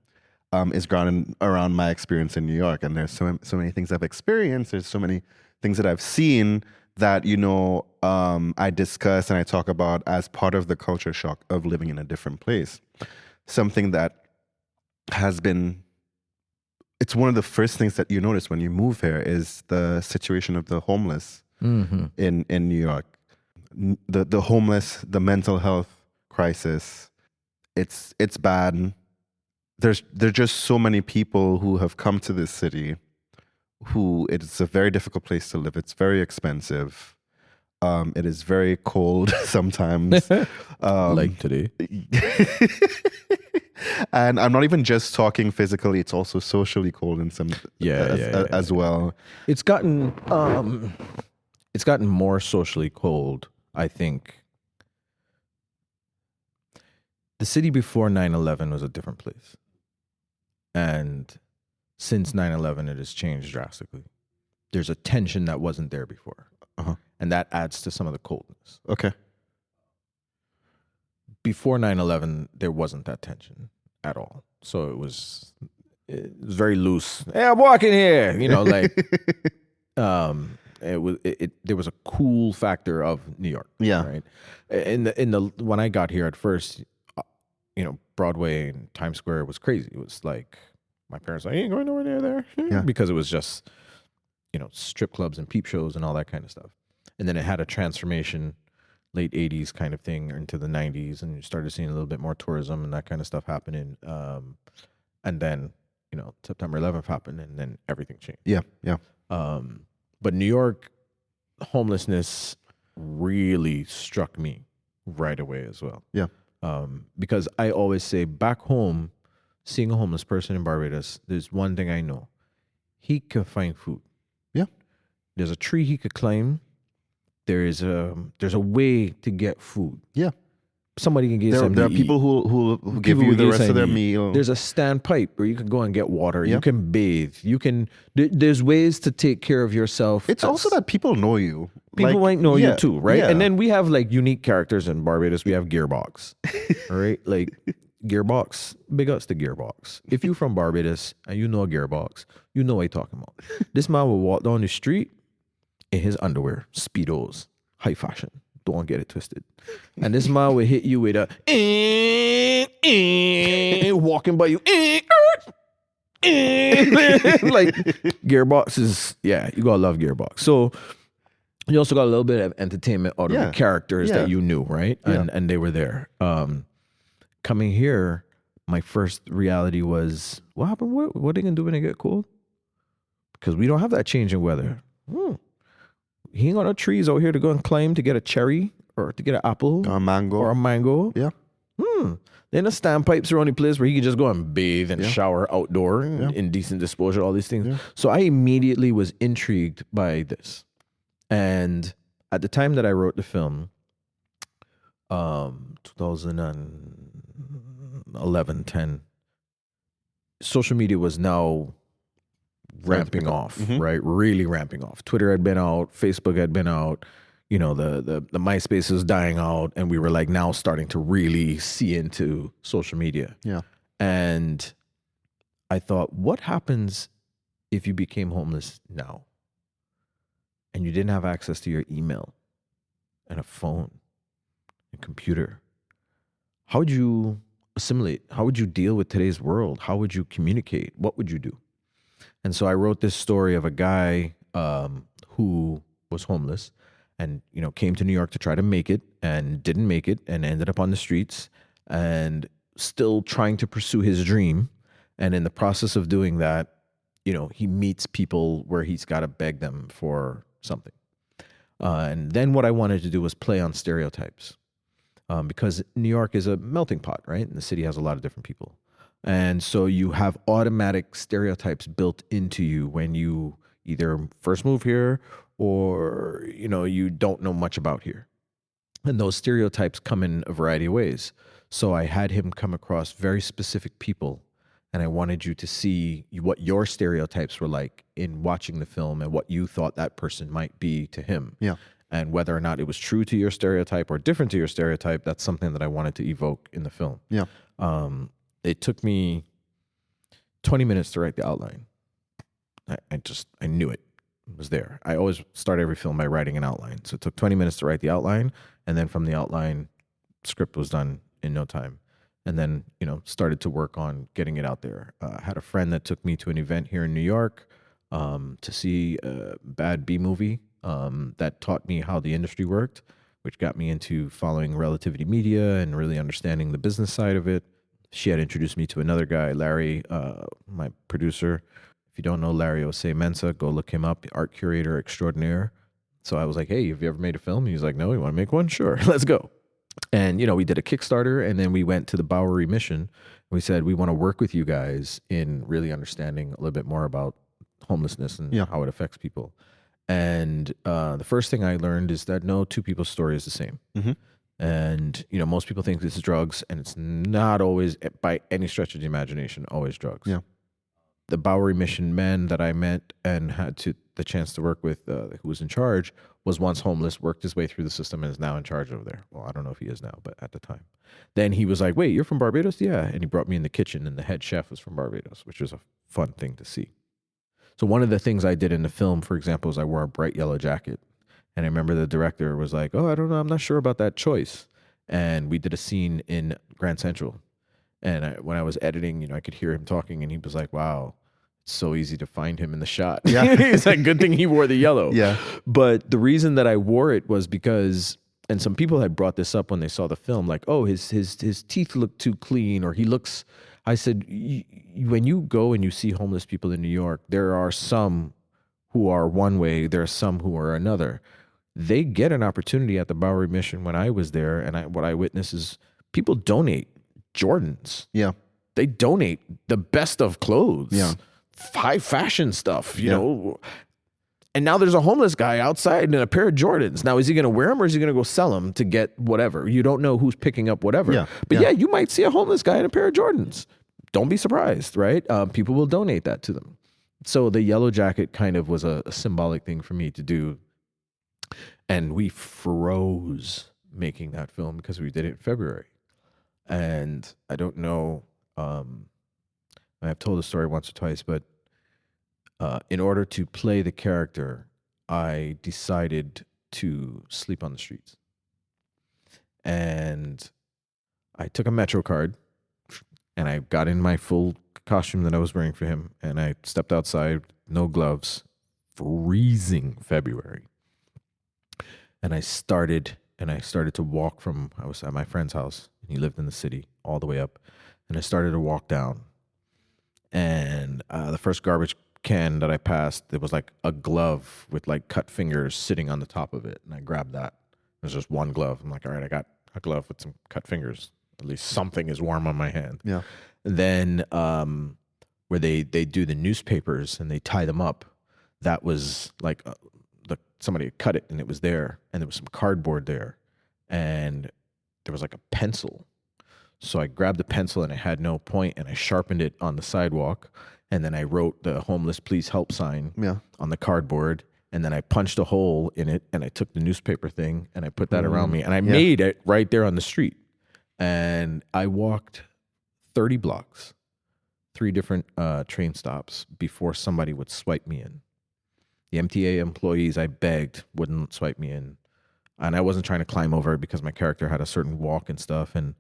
Speaker 1: is grounded around my experience in New York. And there's so many things I've experienced. There's so many things that I've seen that, you know, I discuss and I talk about as part of the culture shock of living in a different place. Something that has been, it's one of the first things that you notice when you move here is the situation of the homeless in New York. The homeless, the mental health crisis, it's bad. There's just so many people who have come to this city who it's a very difficult place to live. It's very expensive. It is very cold sometimes.
Speaker 2: Like today.
Speaker 1: And I'm not even just talking physically, it's also socially cold in some as well.
Speaker 2: It's gotten more socially cold, I think. The city before 9/11 was a different place. And since 9/11, it has changed drastically. There's a tension that wasn't there before. And that adds to some of the coldness.
Speaker 1: Okay.
Speaker 2: Before 9/11, there wasn't that tension at all. So it was very loose. Hey, I'm walking here. You know, like there was a cool factor of New York.
Speaker 1: Yeah.
Speaker 2: Right. When I got here at first, you know, Broadway and Times Square was crazy. It was like my parents were like, you ain't going nowhere near there.
Speaker 1: Yeah.
Speaker 2: Because it was just, you know, strip clubs and peep shows and all that kind of stuff. And then it had a transformation, late 80s kind of thing into the 90s, and you started seeing a little bit more tourism and that kind of stuff happening. And then, you know, September 11th happened, and then everything changed.
Speaker 1: Yeah, yeah.
Speaker 2: But New York homelessness really struck me right away as well.
Speaker 1: Yeah.
Speaker 2: Because I always say back home, seeing a homeless person in Barbados, there's one thing I know. He can find food.
Speaker 1: Yeah.
Speaker 2: There's a tree he could climb. There's a way to get food.
Speaker 1: Yeah.
Speaker 2: Somebody can get something.
Speaker 1: There are people who give you the rest of their meal.
Speaker 2: There's a standpipe where you can go and get water.
Speaker 1: Yeah.
Speaker 2: You can bathe. You can. There's ways to take care of yourself.
Speaker 1: It's also that people know you.
Speaker 2: People might know you too, right?
Speaker 1: Yeah.
Speaker 2: And then we have like unique characters in Barbados. We have Gearbox, all right? Like Gearbox, big ups to Gearbox. If you're from Barbados and you know a Gearbox, you know what I'm talking about. This man will walk down the street in his underwear, Speedos, high fashion. Don't get it twisted. And this man will hit you with a walking by you. Like Gearbox is, yeah, you gotta love Gearbox. So you also got a little bit of entertainment out of the characters that you knew, right? And they were there. Coming here, my first reality was, what happened? What are they gonna do when they get cold? Because we don't have that change in weather. He ain't got no trees out here to go and climb to get a cherry or to get an apple.
Speaker 1: A mango.
Speaker 2: Or a mango.
Speaker 1: Yeah.
Speaker 2: Then the standpipes are only place where he can just go and bathe and shower outdoor in decent disposal, all these things. Yeah. So I immediately was intrigued by this. And at the time that I wrote the film, 2011, 10, social media was now ramping off, right? Really ramping off. Twitter had been out, Facebook had been out, you know, the MySpace was dying out, and we were like now starting to really see into social media.
Speaker 1: Yeah.
Speaker 2: And I thought, what happens if you became homeless now and you didn't have access to your email and a phone and computer? How would you assimilate? How would you deal with today's world? How would you communicate? What would you do? And so I wrote this story of a guy who was homeless and, you know, came to New York to try to make it and didn't make it and ended up on the streets and still trying to pursue his dream. And in the process of doing that, he meets people where he's got to beg them for something. And then what I wanted to do was play on stereotypes, because New York is a melting pot, right? And the city has a lot of different people. And so you have automatic stereotypes built into you when you either first move here or, you don't know much about here. And those stereotypes come in a variety of ways. So I had him come across very specific people, and I wanted you to see what your stereotypes were like in watching the film and what you thought that person might be to him.
Speaker 1: Yeah.
Speaker 2: And whether or not it was true to your stereotype or different to your stereotype, that's something that I wanted to evoke in the film.
Speaker 1: Yeah.
Speaker 2: It took me 20 minutes to write the outline. I knew it was there. I always start every film by writing an outline. So it took 20 minutes to write the outline. And then from the outline, script was done in no time. And then, started to work on getting it out there. I had a friend that took me to an event here in New York to see a bad B movie that taught me how the industry worked, which got me into following relativity media and really understanding the business side of it. She had introduced me to another guy, Larry, my producer. If you don't know Larry Osei Mensa, go look him up, art curator extraordinaire. So I was like, hey, have you ever made a film? He's like, no, you want to make one? Sure, let's go. And, we did a Kickstarter, and then we went to the Bowery mission. We said, we want to work with you guys in really understanding a little bit more about homelessness and how it affects people. And the first thing I learned is that no two people's story is the same. Mm-hmm. And, most people think this is drugs, and it's not always, by any stretch of the imagination, always drugs.
Speaker 1: Yeah.
Speaker 2: The Bowery Mission men that I met and had the chance to work with, who was in charge, was once homeless, worked his way through the system, and is now in charge over there. Well, I don't know if he is now, but at the time. Then he was like, wait, you're from Barbados? Yeah. And he brought me in the kitchen, and the head chef was from Barbados, which was a fun thing to see. So one of the things I did in the film, for example, is I wore a bright yellow jacket. And I remember the director was like, oh, I don't know, I'm not sure about that choice. And we did a scene in Grand Central. And when I was editing, I could hear him talking, and he was like, wow, it's so easy to find him in the shot. Yeah. It's like, good thing he wore the yellow.
Speaker 1: Yeah.
Speaker 2: But the reason that I wore it was because, and some people had brought this up when they saw the film, like, oh, his teeth look too clean, or he looks, I said, when you go and you see homeless people in New York, there are some who are one way, there are some who are another. They get an opportunity at the Bowery Mission when I was there, and what I witnessed is people donate Jordans.
Speaker 1: Yeah.
Speaker 2: They donate the best of clothes.
Speaker 1: Yeah.
Speaker 2: High fashion stuff, you know. And now there's a homeless guy outside in a pair of Jordans. Now, is he going to wear them, or is he going to go sell them to get whatever? You don't know who's picking up whatever.
Speaker 1: Yeah.
Speaker 2: But yeah, you might see a homeless guy in a pair of Jordans. Don't be surprised, right? People will donate that to them. So the yellow jacket kind of was a symbolic thing for me to do. And we froze making that film because we did it in February. And I don't know, I've told the story once or twice, but in order to play the character, I decided to sleep on the streets. And I took a Metro card, and I got in my full costume that I was wearing for him, and I stepped outside, no gloves, freezing February. And I started to walk from, I was at my friend's house, and he lived in the city, all the way up, and I started to walk down. And the first garbage can that I passed, there was like a glove with like cut fingers sitting on the top of it. And I grabbed that. There's just one glove. I'm like, all right, I got a glove with some cut fingers. At least something is warm on my hand.
Speaker 1: Yeah.
Speaker 2: And then where they do the newspapers and they tie them up, that was like somebody had cut it and it was there. And there was some cardboard there. And there was like a pencil. So I grabbed the pencil and I had no point, and I sharpened it on the sidewalk. And then I wrote the homeless please help sign on the cardboard. And then I punched a hole in it, and I took the newspaper thing and I put that around me, and I made it right there on the street. And I walked 30 blocks, 3 different train stops before somebody would swipe me in. The MTA employees I begged wouldn't swipe me in. And I wasn't trying to climb over it because my character had a certain walk and stuff. And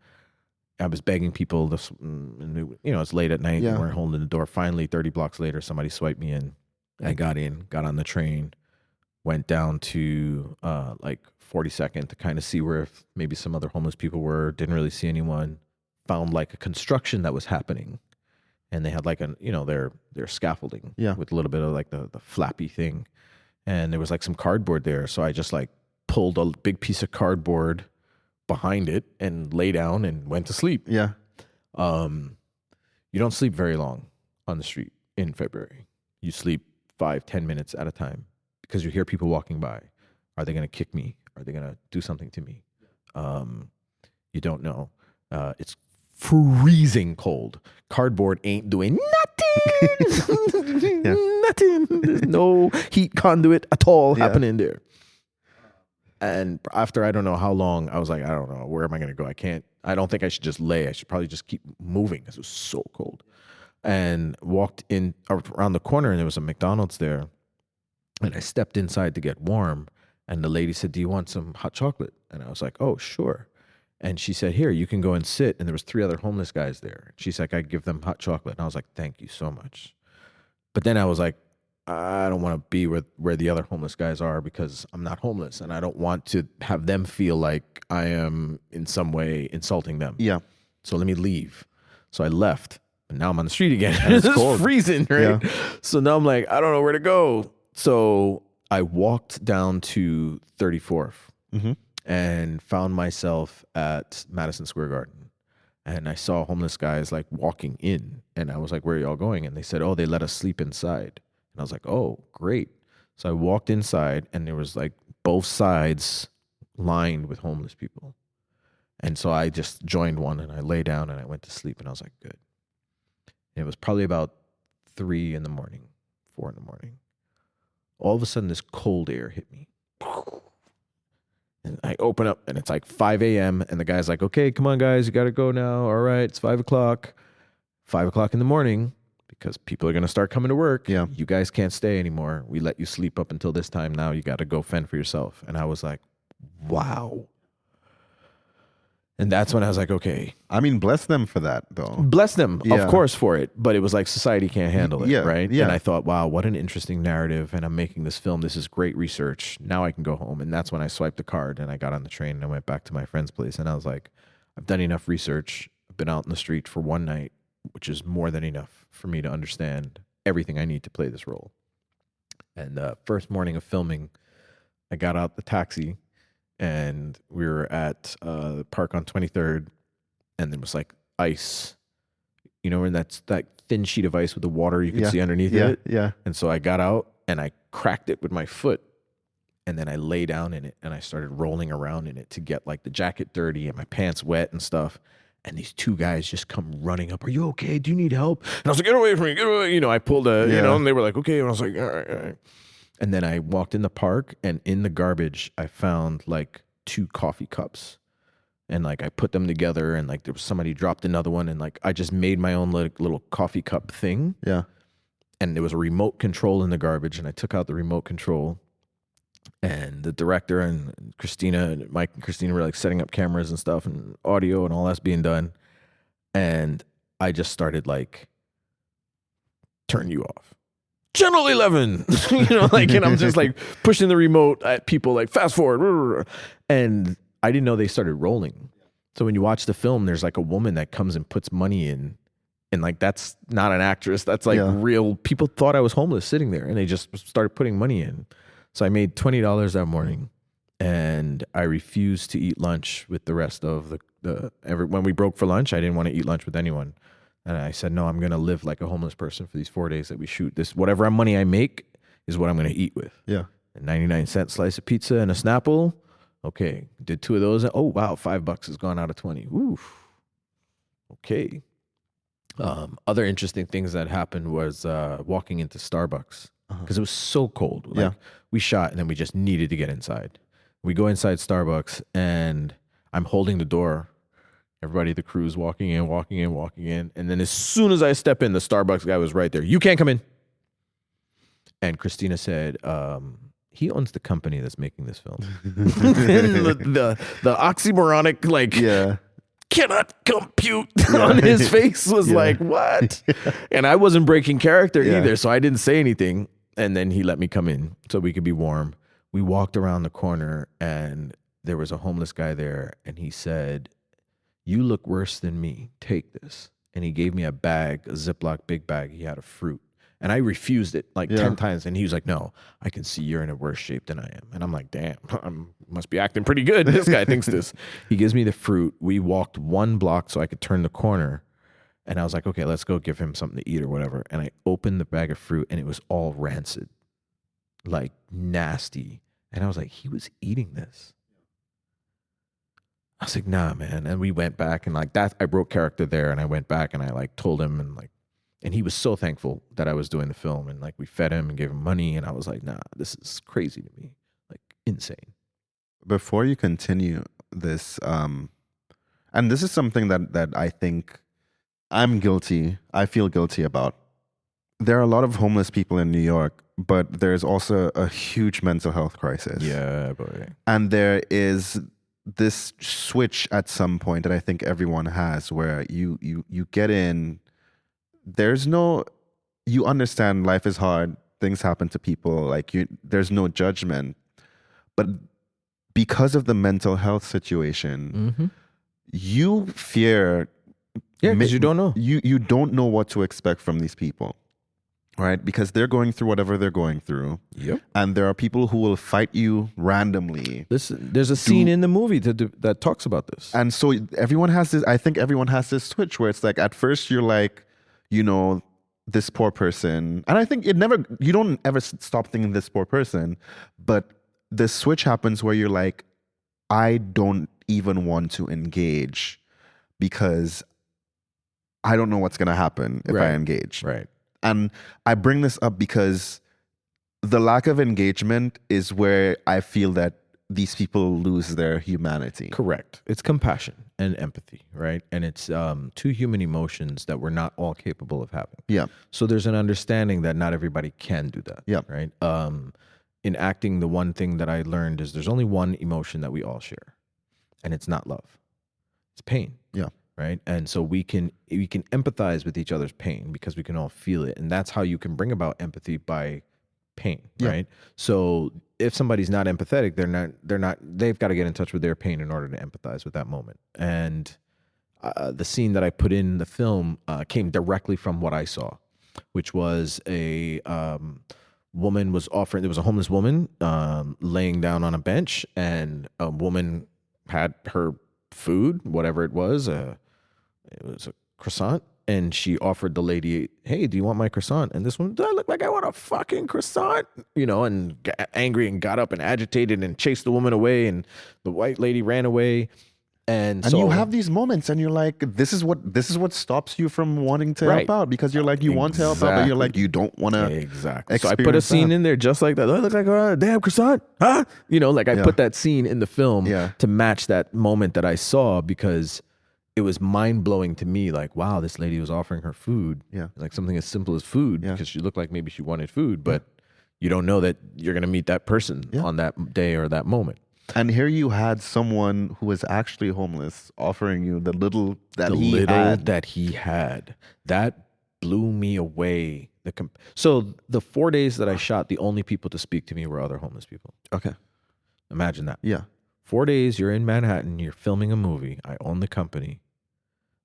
Speaker 2: I was begging people, it's late at night, and we're holding the door. Finally, 30 blocks later, somebody swiped me in. I got in, got on the train, went down to like 42nd to kind of see where maybe some other homeless people were. Didn't really see anyone. found like a construction that was happening, and they had like their scaffolding with a little bit of like the flappy thing, and there was like some cardboard there. So I just like pulled a big piece of cardboard behind it and lay down and went to sleep.
Speaker 1: Yeah.
Speaker 2: You don't sleep very long on the street in February. You sleep 5-10 minutes at a time because you hear people walking by. Are they going to kick me? Are they going to do something to me? You don't know. It's freezing cold. Cardboard ain't doing nothing. Nothing. There's no heat conduit at all happening there. And after I don't know how long, I was like, I don't know. Where am I going to go? I don't think I should just lay. I should probably just keep moving because it was so cold. And walked in around the corner, and there was a McDonald's there. And I stepped inside to get warm. And the lady said, do you want some hot chocolate? And I was like, oh, sure. And she said, here, you can go and sit. And there was 3 other homeless guys there. She's like, I give them hot chocolate. And I was like, thank you so much. But then I was like, I don't want to be where the other homeless guys are because I'm not homeless. And I don't want to have them feel like I am in some way insulting them.
Speaker 1: Yeah.
Speaker 2: So let me leave. So I left. And now I'm on the street again. And it's cold. Freezing, right? Yeah. So now I'm like, I don't know where to go. So I walked down to 34th and found myself at Madison Square Garden. And I saw homeless guys like walking in. And I was like, where are y'all going? And they said, oh, they let us sleep inside. And I was like, oh, great. So I walked inside, and there was like both sides lined with homeless people. And so I just joined one, and I lay down, and I went to sleep, and I was like, good. And it was probably about 3 in the morning, 4 in the morning. All of a sudden, this cold air hit me. And I open up, and it's like 5 a.m., and the guy's like, okay, come on, guys, you got to go now. All right, it's 5 o'clock. 5 o'clock in the morning, because people are going to start coming to work.
Speaker 1: Yeah.
Speaker 2: You guys can't stay anymore. We let you sleep up until this time. Now you got to go fend for yourself. And I was like, wow. And that's when I was like, okay.
Speaker 1: I mean, bless them for that, though.
Speaker 2: Bless them, of course, for it. But it was like society can't handle it, right?
Speaker 1: Yeah.
Speaker 2: And I thought, wow, what an interesting narrative. And I'm making this film. This is great research. Now I can go home. And that's when I swiped the card and I got on the train and I went back to my friend's place. And I was like, I've done enough research. I've been out in the street for one night, which is more than enough for me to understand everything I need to play this role. And first morning of filming, I got out the taxi and we were at the park on 23rd, and there was like ice, and that's that thin sheet of ice with the water you can see underneath it.
Speaker 1: Yeah.
Speaker 2: And so I got out and I cracked it with my foot, and then I lay down in it and I started rolling around in it to get like the jacket dirty and my pants wet and stuff. And these 2 guys just come running up. Are you okay? Do you need help? And I was like, get away from me, get away. I pulled and they were like, okay. And I was like, all right. And then I walked in the park, and in the garbage, I found like 2 coffee cups. And like I put them together, and like there was somebody dropped another one, and like I just made my own little coffee cup thing.
Speaker 1: Yeah.
Speaker 2: And there was a remote control in the garbage, and I took out the remote control. And the director and Christina and Mike and Christina were like setting up cameras and stuff and audio and all that's being done. And I just started like, turn you off. Channel 11, and I'm just like pushing the remote at people like fast forward. And I didn't know they started rolling. So when you watch the film, there's like a woman that comes and puts money in. And like, that's not an actress. That's like real. People thought I was homeless sitting there, and they just started putting money in. So I made $20 that morning, and I refused to eat lunch with the rest of when we broke for lunch, I didn't want to eat lunch with anyone. And I said, no, I'm going to live like a homeless person for these 4 days that we shoot. This, whatever money I make is what I'm going to eat with.
Speaker 1: Yeah.
Speaker 2: A 99-cent slice of pizza and a Snapple. Okay. Did 2 of those. Oh, wow. $5 has gone out of 20. Oof. Okay. Other interesting things that happened was walking into Starbucks. Because it was so cold. Like, we shot, and then we just needed to get inside. We go inside Starbucks, and I'm holding the door. Everybody, the crew's walking in. And then as soon as I step in, the Starbucks guy was right there. You can't come in. And Christina said, he owns the company that's making this film. And the oxymoronic, like, cannot compute on his face was like, what? And I wasn't breaking character either, so I didn't say anything. And then he let me come in so we could be warm. We walked around the corner, and there was a homeless guy there, and he said, You look worse than me. Take this. And he gave me a bag, a Ziploc big bag. He had a fruit. And I refused it like 10 times. And he was like, no, I can see you're in a worse shape than I am. And I'm like, damn, I must be acting pretty good. This guy thinks this. He gives me the fruit. We walked 1 block so I could turn the corner. And I was like, okay, let's go give him something to eat or whatever. And I opened the bag of fruit and it was all rancid, like nasty. And I was like, he was eating this. I was like, nah, man. And we went back and like that, I broke character there and I went back and I like told him and he was so thankful that I was doing the film and like we fed him and gave him money. And I was like, nah, this is crazy to me. Like insane.
Speaker 1: Before you continue this, and this is something that I think I feel guilty about. There are a lot of homeless people in New York, but there's also a huge mental health crisis.
Speaker 2: Yeah, boy.
Speaker 1: And there is this switch at some point that I think everyone has where you get in, you understand life is hard, things happen to people, like there's no judgment. But because of the mental health situation, you fear.
Speaker 2: Yeah, because you don't know.
Speaker 1: You don't know what to expect from these people, right? Because they're going through whatever they're going through.
Speaker 2: Yep.
Speaker 1: And there are people who will fight you randomly.
Speaker 2: There's a scene in the movie that talks about this.
Speaker 1: And so everyone has this, I think everyone has this switch where it's like, at first you're like, this poor person. And I think you don't ever stop thinking this poor person, but the switch happens where you're like, I don't even want to engage because I don't know what's going to happen if I engage.
Speaker 2: Right.
Speaker 1: And I bring this up because the lack of engagement is where I feel that these people lose their humanity.
Speaker 2: Correct. It's compassion and empathy, right? And it's 2 human emotions that we're not all capable of having.
Speaker 1: Yeah.
Speaker 2: So there's an understanding that not everybody can do that.
Speaker 1: Yeah.
Speaker 2: Right. In acting, the one thing that I learned is there's only one emotion that we all share, and it's not love. It's pain.
Speaker 1: Yeah.
Speaker 2: Right. And so we can empathize with each other's pain because we can all feel it. And that's how you can bring about empathy, by pain.
Speaker 1: Yeah.
Speaker 2: Right. So if somebody's not empathetic, they've got to get in touch with their pain in order to empathize with that moment. And the scene that I put in the film came directly from what I saw, which was a woman was offering, there was a homeless woman laying down on a bench, and a woman had her food, whatever it was a croissant, and she offered the lady, hey, do you want my croissant? And this one, do I look like I want a fucking croissant? And got angry and got up and agitated and chased the woman away, and the white lady ran away. And so
Speaker 1: you have these moments and you're like, this is what stops you from wanting to help out, because you're like, you want to help out, but you're like, you don't want to.
Speaker 2: Exactly. So I put a scene in there just like that. Do I look like a damn croissant? Huh? I put that scene in the film to match that moment that I saw, because it was mind blowing to me. Like, wow, this lady was offering her food.
Speaker 1: Yeah.
Speaker 2: Like something as simple as food, because she looked like maybe she wanted food, but you don't know that you're going to meet that person on that day or that moment. And
Speaker 1: here you had someone who was actually homeless offering you the little that
Speaker 2: he had. That blew me away. So the 4 days that I shot, the only people to speak to me were other homeless people.
Speaker 1: Okay.
Speaker 2: Imagine that.
Speaker 1: Yeah.
Speaker 2: 4 days, you're in Manhattan, you're filming a movie. I own the company.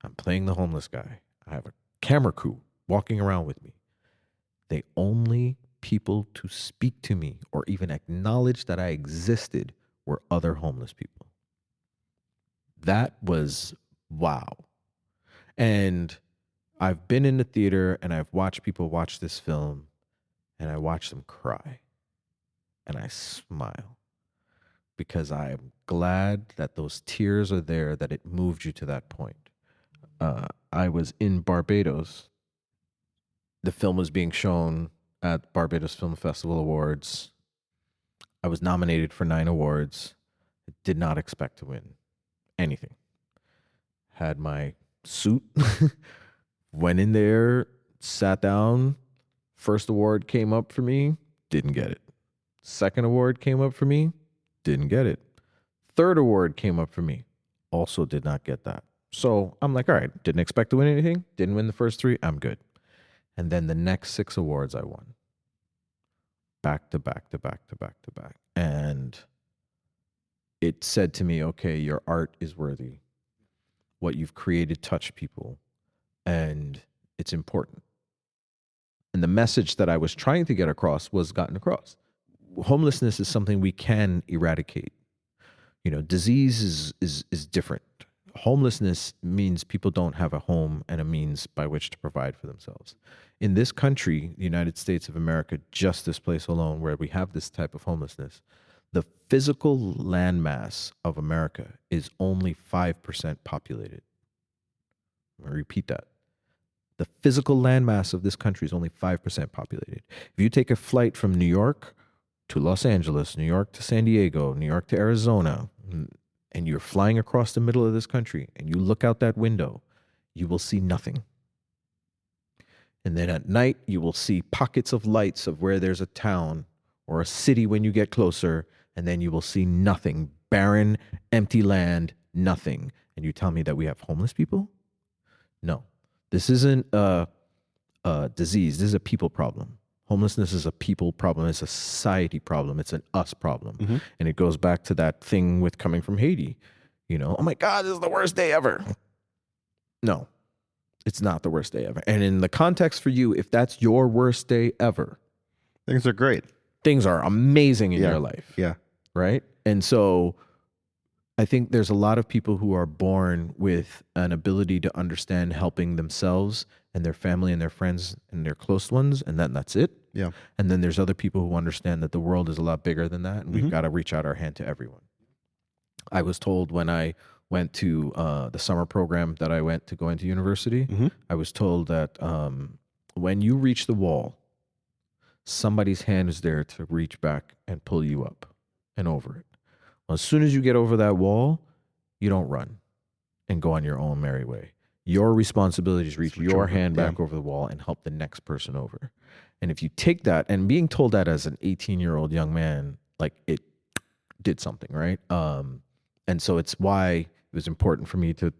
Speaker 2: I'm playing the homeless guy. I have a camera crew walking around with me. The only people to speak to me or even acknowledge that I existed were other homeless people. That was wow. And I've been in the theater and I've watched people watch this film, and I watch them cry and I smile, because I'm glad that those tears are there, that it moved you to that point. I was in Barbados. The film was being shown at Barbados Film Festival Awards. I was nominated for 9 awards. I did not expect to win anything. Had my suit, went in there, sat down. First award came up for me, didn't get it. Second award came up for me, didn't get it. Third award came up for me, also did not get that. So I'm like, all right, didn't expect to win anything, didn't win the first 3, I'm good. And then the next 6 awards I won. Back to back to back to back to back. And it said to me, okay, your art is worthy. what you've created touch people, and it's important. And the message that I was trying to get across was gotten across. Homelessness is something we can eradicate. Disease is different. Homelessness means people don't have a home and a means by which to provide for themselves. In this country, the United States of America, just this place alone where we have this type of homelessness, the physical landmass of America is only 5% populated. I'm going to repeat that. The physical landmass of this country is only 5% populated. If you take a flight from New York to Los Angeles, New York to San Diego, New York to Arizona, and you're flying across the middle of this country, and you look out that window, you will see nothing. And then at night, you will see pockets of lights of where there's a town or a city when you get closer, and then you will see nothing. Barren, empty land, nothing. And you tell me that we have homeless people? No. This isn't a disease. This is a people problem. Homelessness is a people problem. It's a society problem. It's an us problem. Mm-hmm. And it goes back to that thing with coming from Haiti. Oh my God, this is the worst day ever. No, it's not the worst day ever. And in the context for you, if that's your worst day ever,
Speaker 1: things are great.
Speaker 2: Things are amazing in your life.
Speaker 1: Yeah.
Speaker 2: Right? And so I think there's a lot of people who are born with an ability to understand helping themselves and their family and their friends and their close ones, and that's it.
Speaker 1: Yeah.
Speaker 2: And then there's other people who understand that the world is a lot bigger than that, and we've got to reach out our hand to everyone. I was told when I went to the summer program that I went to go into university, I was told that when you reach the wall, somebody's hand is there to reach back and pull you up and over it. Well, as soon as you get over that wall, you don't run and go on your own merry way. Your responsibility is reach your hand back over the wall and help the next person over. And if you take that, and being told that as an 18-year-old young man, like it did something, right? And so it's why it was important for me to,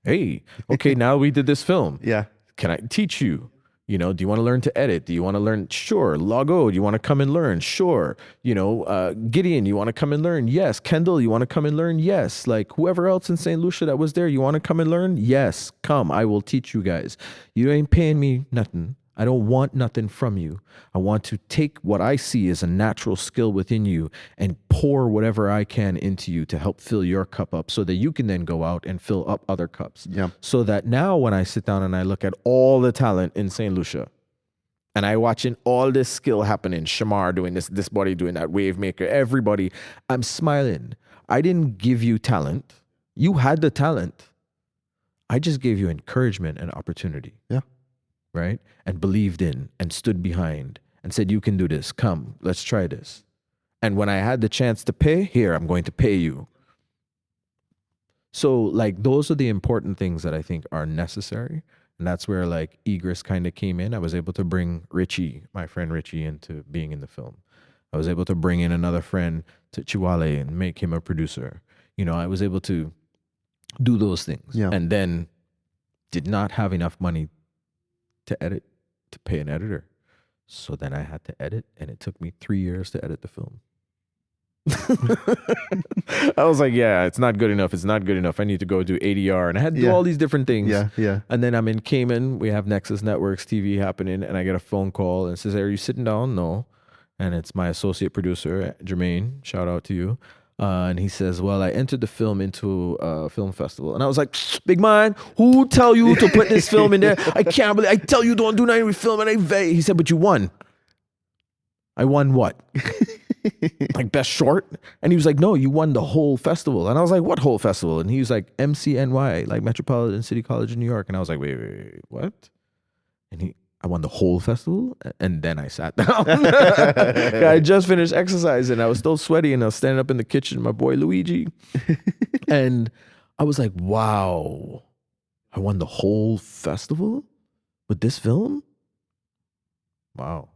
Speaker 2: hey, okay, now we did this film.
Speaker 1: Yeah.
Speaker 2: Can I teach you? Do you want to learn to edit? Do you want to learn? Sure. Logo, do you want to come and learn? Sure. Gideon, you want to come and learn? Yes. Kendall, you want to come and learn? Yes. Like whoever else in St. Lucia that was there, you want to come and learn? Yes. Come, I will teach you guys. You ain't paying me nothing. I don't want nothing from you. I want to take what I see as a natural skill within you and pour whatever I can into you to help fill your cup up so that you can then go out and fill up other cups.
Speaker 1: Yeah.
Speaker 2: So that now when I sit down and I look at all the talent in St. Lucia and I watching all this skill happening, Shamar doing this body doing that, Wavemaker, everybody, I'm smiling. I didn't give you talent. You had the talent. I just gave you encouragement and opportunity.
Speaker 1: Yeah.
Speaker 2: Right? And believed in and stood behind and said, you can do this. Come, let's try this. And when I had the chance to pay, here, I'm going to pay you. So like, those are the important things that I think are necessary. And that's where like Egress kind of came in. I was able to bring Richie, my friend Richie, into being in the film. I was able to bring in another friend to Chiwale and make him a producer. I was able to do those things.
Speaker 1: Yeah.
Speaker 2: And then did not have enough money to edit, to pay an editor. So then I had to edit, and it took me 3 years to edit the film. I was like, yeah, it's not good enough. It's not good enough. I need to go do ADR. And I had to do all these different things.
Speaker 1: Yeah.
Speaker 2: And then I'm in Cayman. We have Nexus Networks TV happening, and I get a phone call and it says, hey, are you sitting down? No. And it's my associate producer, Jermaine. Shout out to you. And he says, well, I entered the film into a film festival. And I was like, big man, who tell you to put this film in there? I can't believe, I tell you don't do nothing with film. And he said, but you won. I won what? Like best short? And he was like, no, you won the whole festival. And I was like, what whole festival? And he was like, MCNY, like Metropolitan City College in New York. And I was like, wait, what? And I won the whole festival, and then I sat down. I just finished exercising. I was still sweaty, and I was standing up in the kitchen with my boy Luigi. And I was like, wow, I won the whole festival with this film? Wow.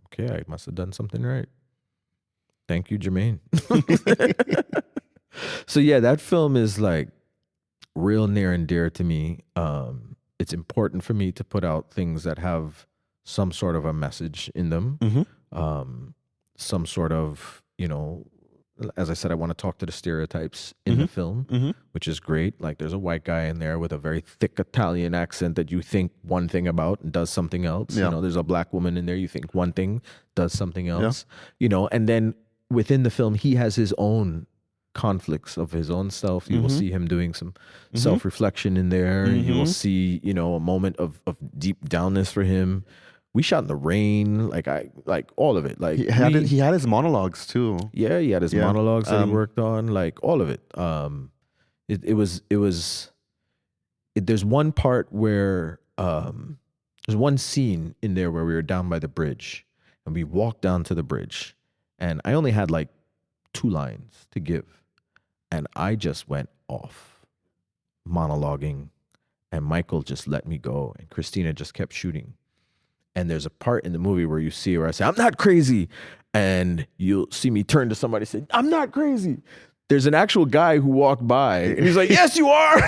Speaker 2: Okay, I must have done something right. Thank you, Jermaine. So yeah, that film is like real near and dear to me. It's important for me to put out things that have some sort of a message in them, some sort of, as I said, I want to talk to the stereotypes in the film, which is great. Like there's a white guy in there with a very thick Italian accent that you think one thing about and does something else.
Speaker 1: Yeah.
Speaker 2: You know, there's a black woman in there, you think one thing, does something else. You know, and then within the film, he has his own conflicts of his own self. You will see him doing some self-reflection in there. You will see, you know, a moment of deep downness for him. We shot in the rain, like all of it. Like
Speaker 1: he had his monologues too.
Speaker 2: Yeah, he had his monologues that he worked on, like all of it. There's one part where there's one scene in there where we were down by the bridge and we walked down to the bridge and I only had like 2 lines to give and I just went off monologuing and Michael just let me go and Christina just kept shooting. And there's a part in the movie where you see where I say, I'm not crazy. And you'll see me turn to somebody and say, I'm not crazy. There's an actual guy who walked by and he's like, yes, you are.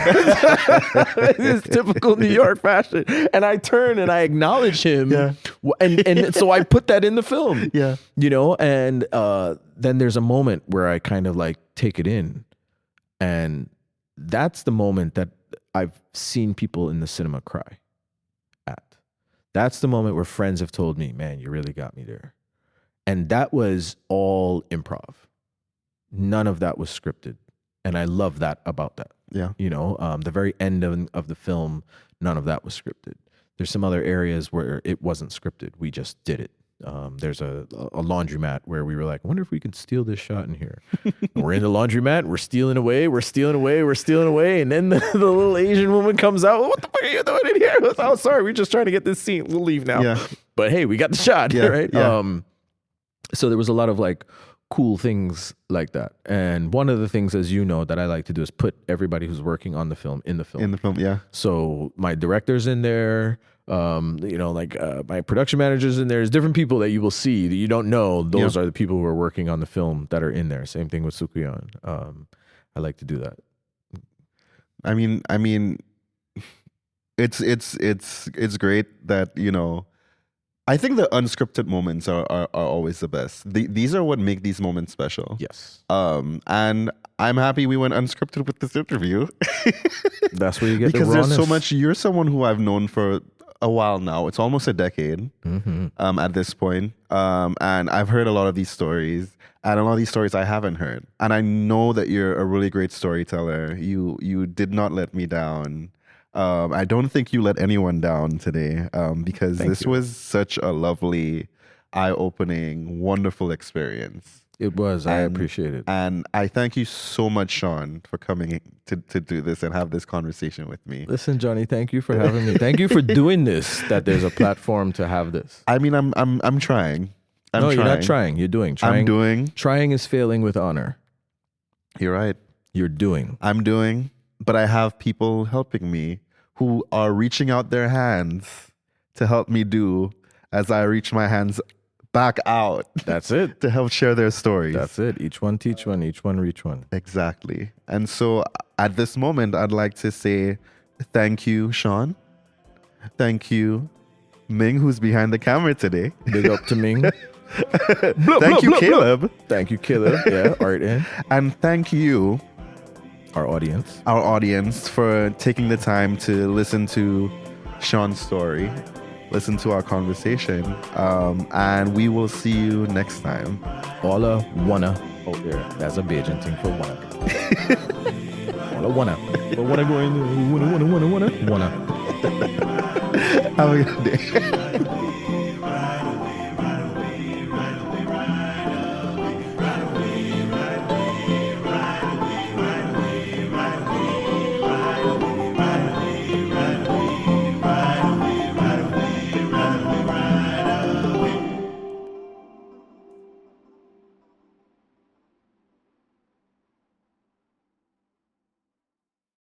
Speaker 2: It's typical New York fashion. And I turn and I acknowledge him.
Speaker 1: Yeah.
Speaker 2: And so I put that in the film.
Speaker 1: Yeah.
Speaker 2: You know, and then there's a moment where I kind of like take it in. And that's the moment that I've seen people in the cinema cry at. That's the moment where friends have told me, man, you really got me there. And that was all improv. None of that was scripted. And I love that about that.
Speaker 1: Yeah.
Speaker 2: You know, the very end of the film, none of that was scripted. There's some other areas where it wasn't scripted. We just did it. There's a laundromat where we were like, I wonder if we can steal this shot in here. We're in the laundromat, we're stealing away. And then the little Asian woman comes out. What the fuck are you doing in here? Oh, sorry, we're just trying to get this scene. We'll leave now.
Speaker 1: Yeah.
Speaker 2: But hey, we got the shot, right?
Speaker 1: Yeah.
Speaker 2: So there was a lot of like cool things like that. And one of the things, as you know, that I like to do is put everybody who's working on the film in the film.
Speaker 1: In the film, yeah.
Speaker 2: So my director's in there. You know, like my production manager's in there. There's different people that you will see that you don't know. Those are the people who are working on the film that are in there. Same thing with Sukuyan. I like to do that.
Speaker 1: I mean, it's great that, you know, I think the unscripted moments are always the best. These are what make these moments special.
Speaker 2: Yes.
Speaker 1: And I'm happy we went unscripted with this interview.
Speaker 2: That's where you get
Speaker 1: because
Speaker 2: the rawness.
Speaker 1: There's so much. You're someone who I've known for a while now. It's almost a decade at this point. And I've heard a lot of these stories. And a lot of these stories I haven't heard. And I know that you're a really great storyteller. You did not let me down. I don't think you let anyone down today because this was such a lovely, eye-opening, wonderful experience.
Speaker 2: It was. I appreciate it.
Speaker 1: And I thank you so much, Sean, for coming to do this and have this conversation with me.
Speaker 2: Listen, Johnny, thank you for having me. Thank you for doing this, that there's a platform to have this.
Speaker 1: I mean, I'm trying.
Speaker 2: No, you're not trying. You're doing.
Speaker 1: I'm doing.
Speaker 2: Trying is failing with honor.
Speaker 1: You're right.
Speaker 2: You're doing.
Speaker 1: I'm doing. But I have people helping me who are reaching out their hands to help me do as I reach my hands back out.
Speaker 2: That's it.
Speaker 1: To help share their stories.
Speaker 2: That's it. Each one teach one, each one reach one.
Speaker 1: Exactly. And so at this moment, I'd like to say thank you, Sean. Thank you, Ming, who's behind the camera today.
Speaker 2: Big up to Ming.
Speaker 1: Thank you, Caleb.
Speaker 2: Thank you, Caleb. Yeah, Art in.
Speaker 1: And thank you,
Speaker 2: our audience,
Speaker 1: for taking the time to listen to Sean's story, listen to our conversation, and we will see you next time.
Speaker 2: All wanna. Oh, there. That's a Bajan thing for wanna. All wanna. But wanna go in. Wanna.
Speaker 1: Have a good day.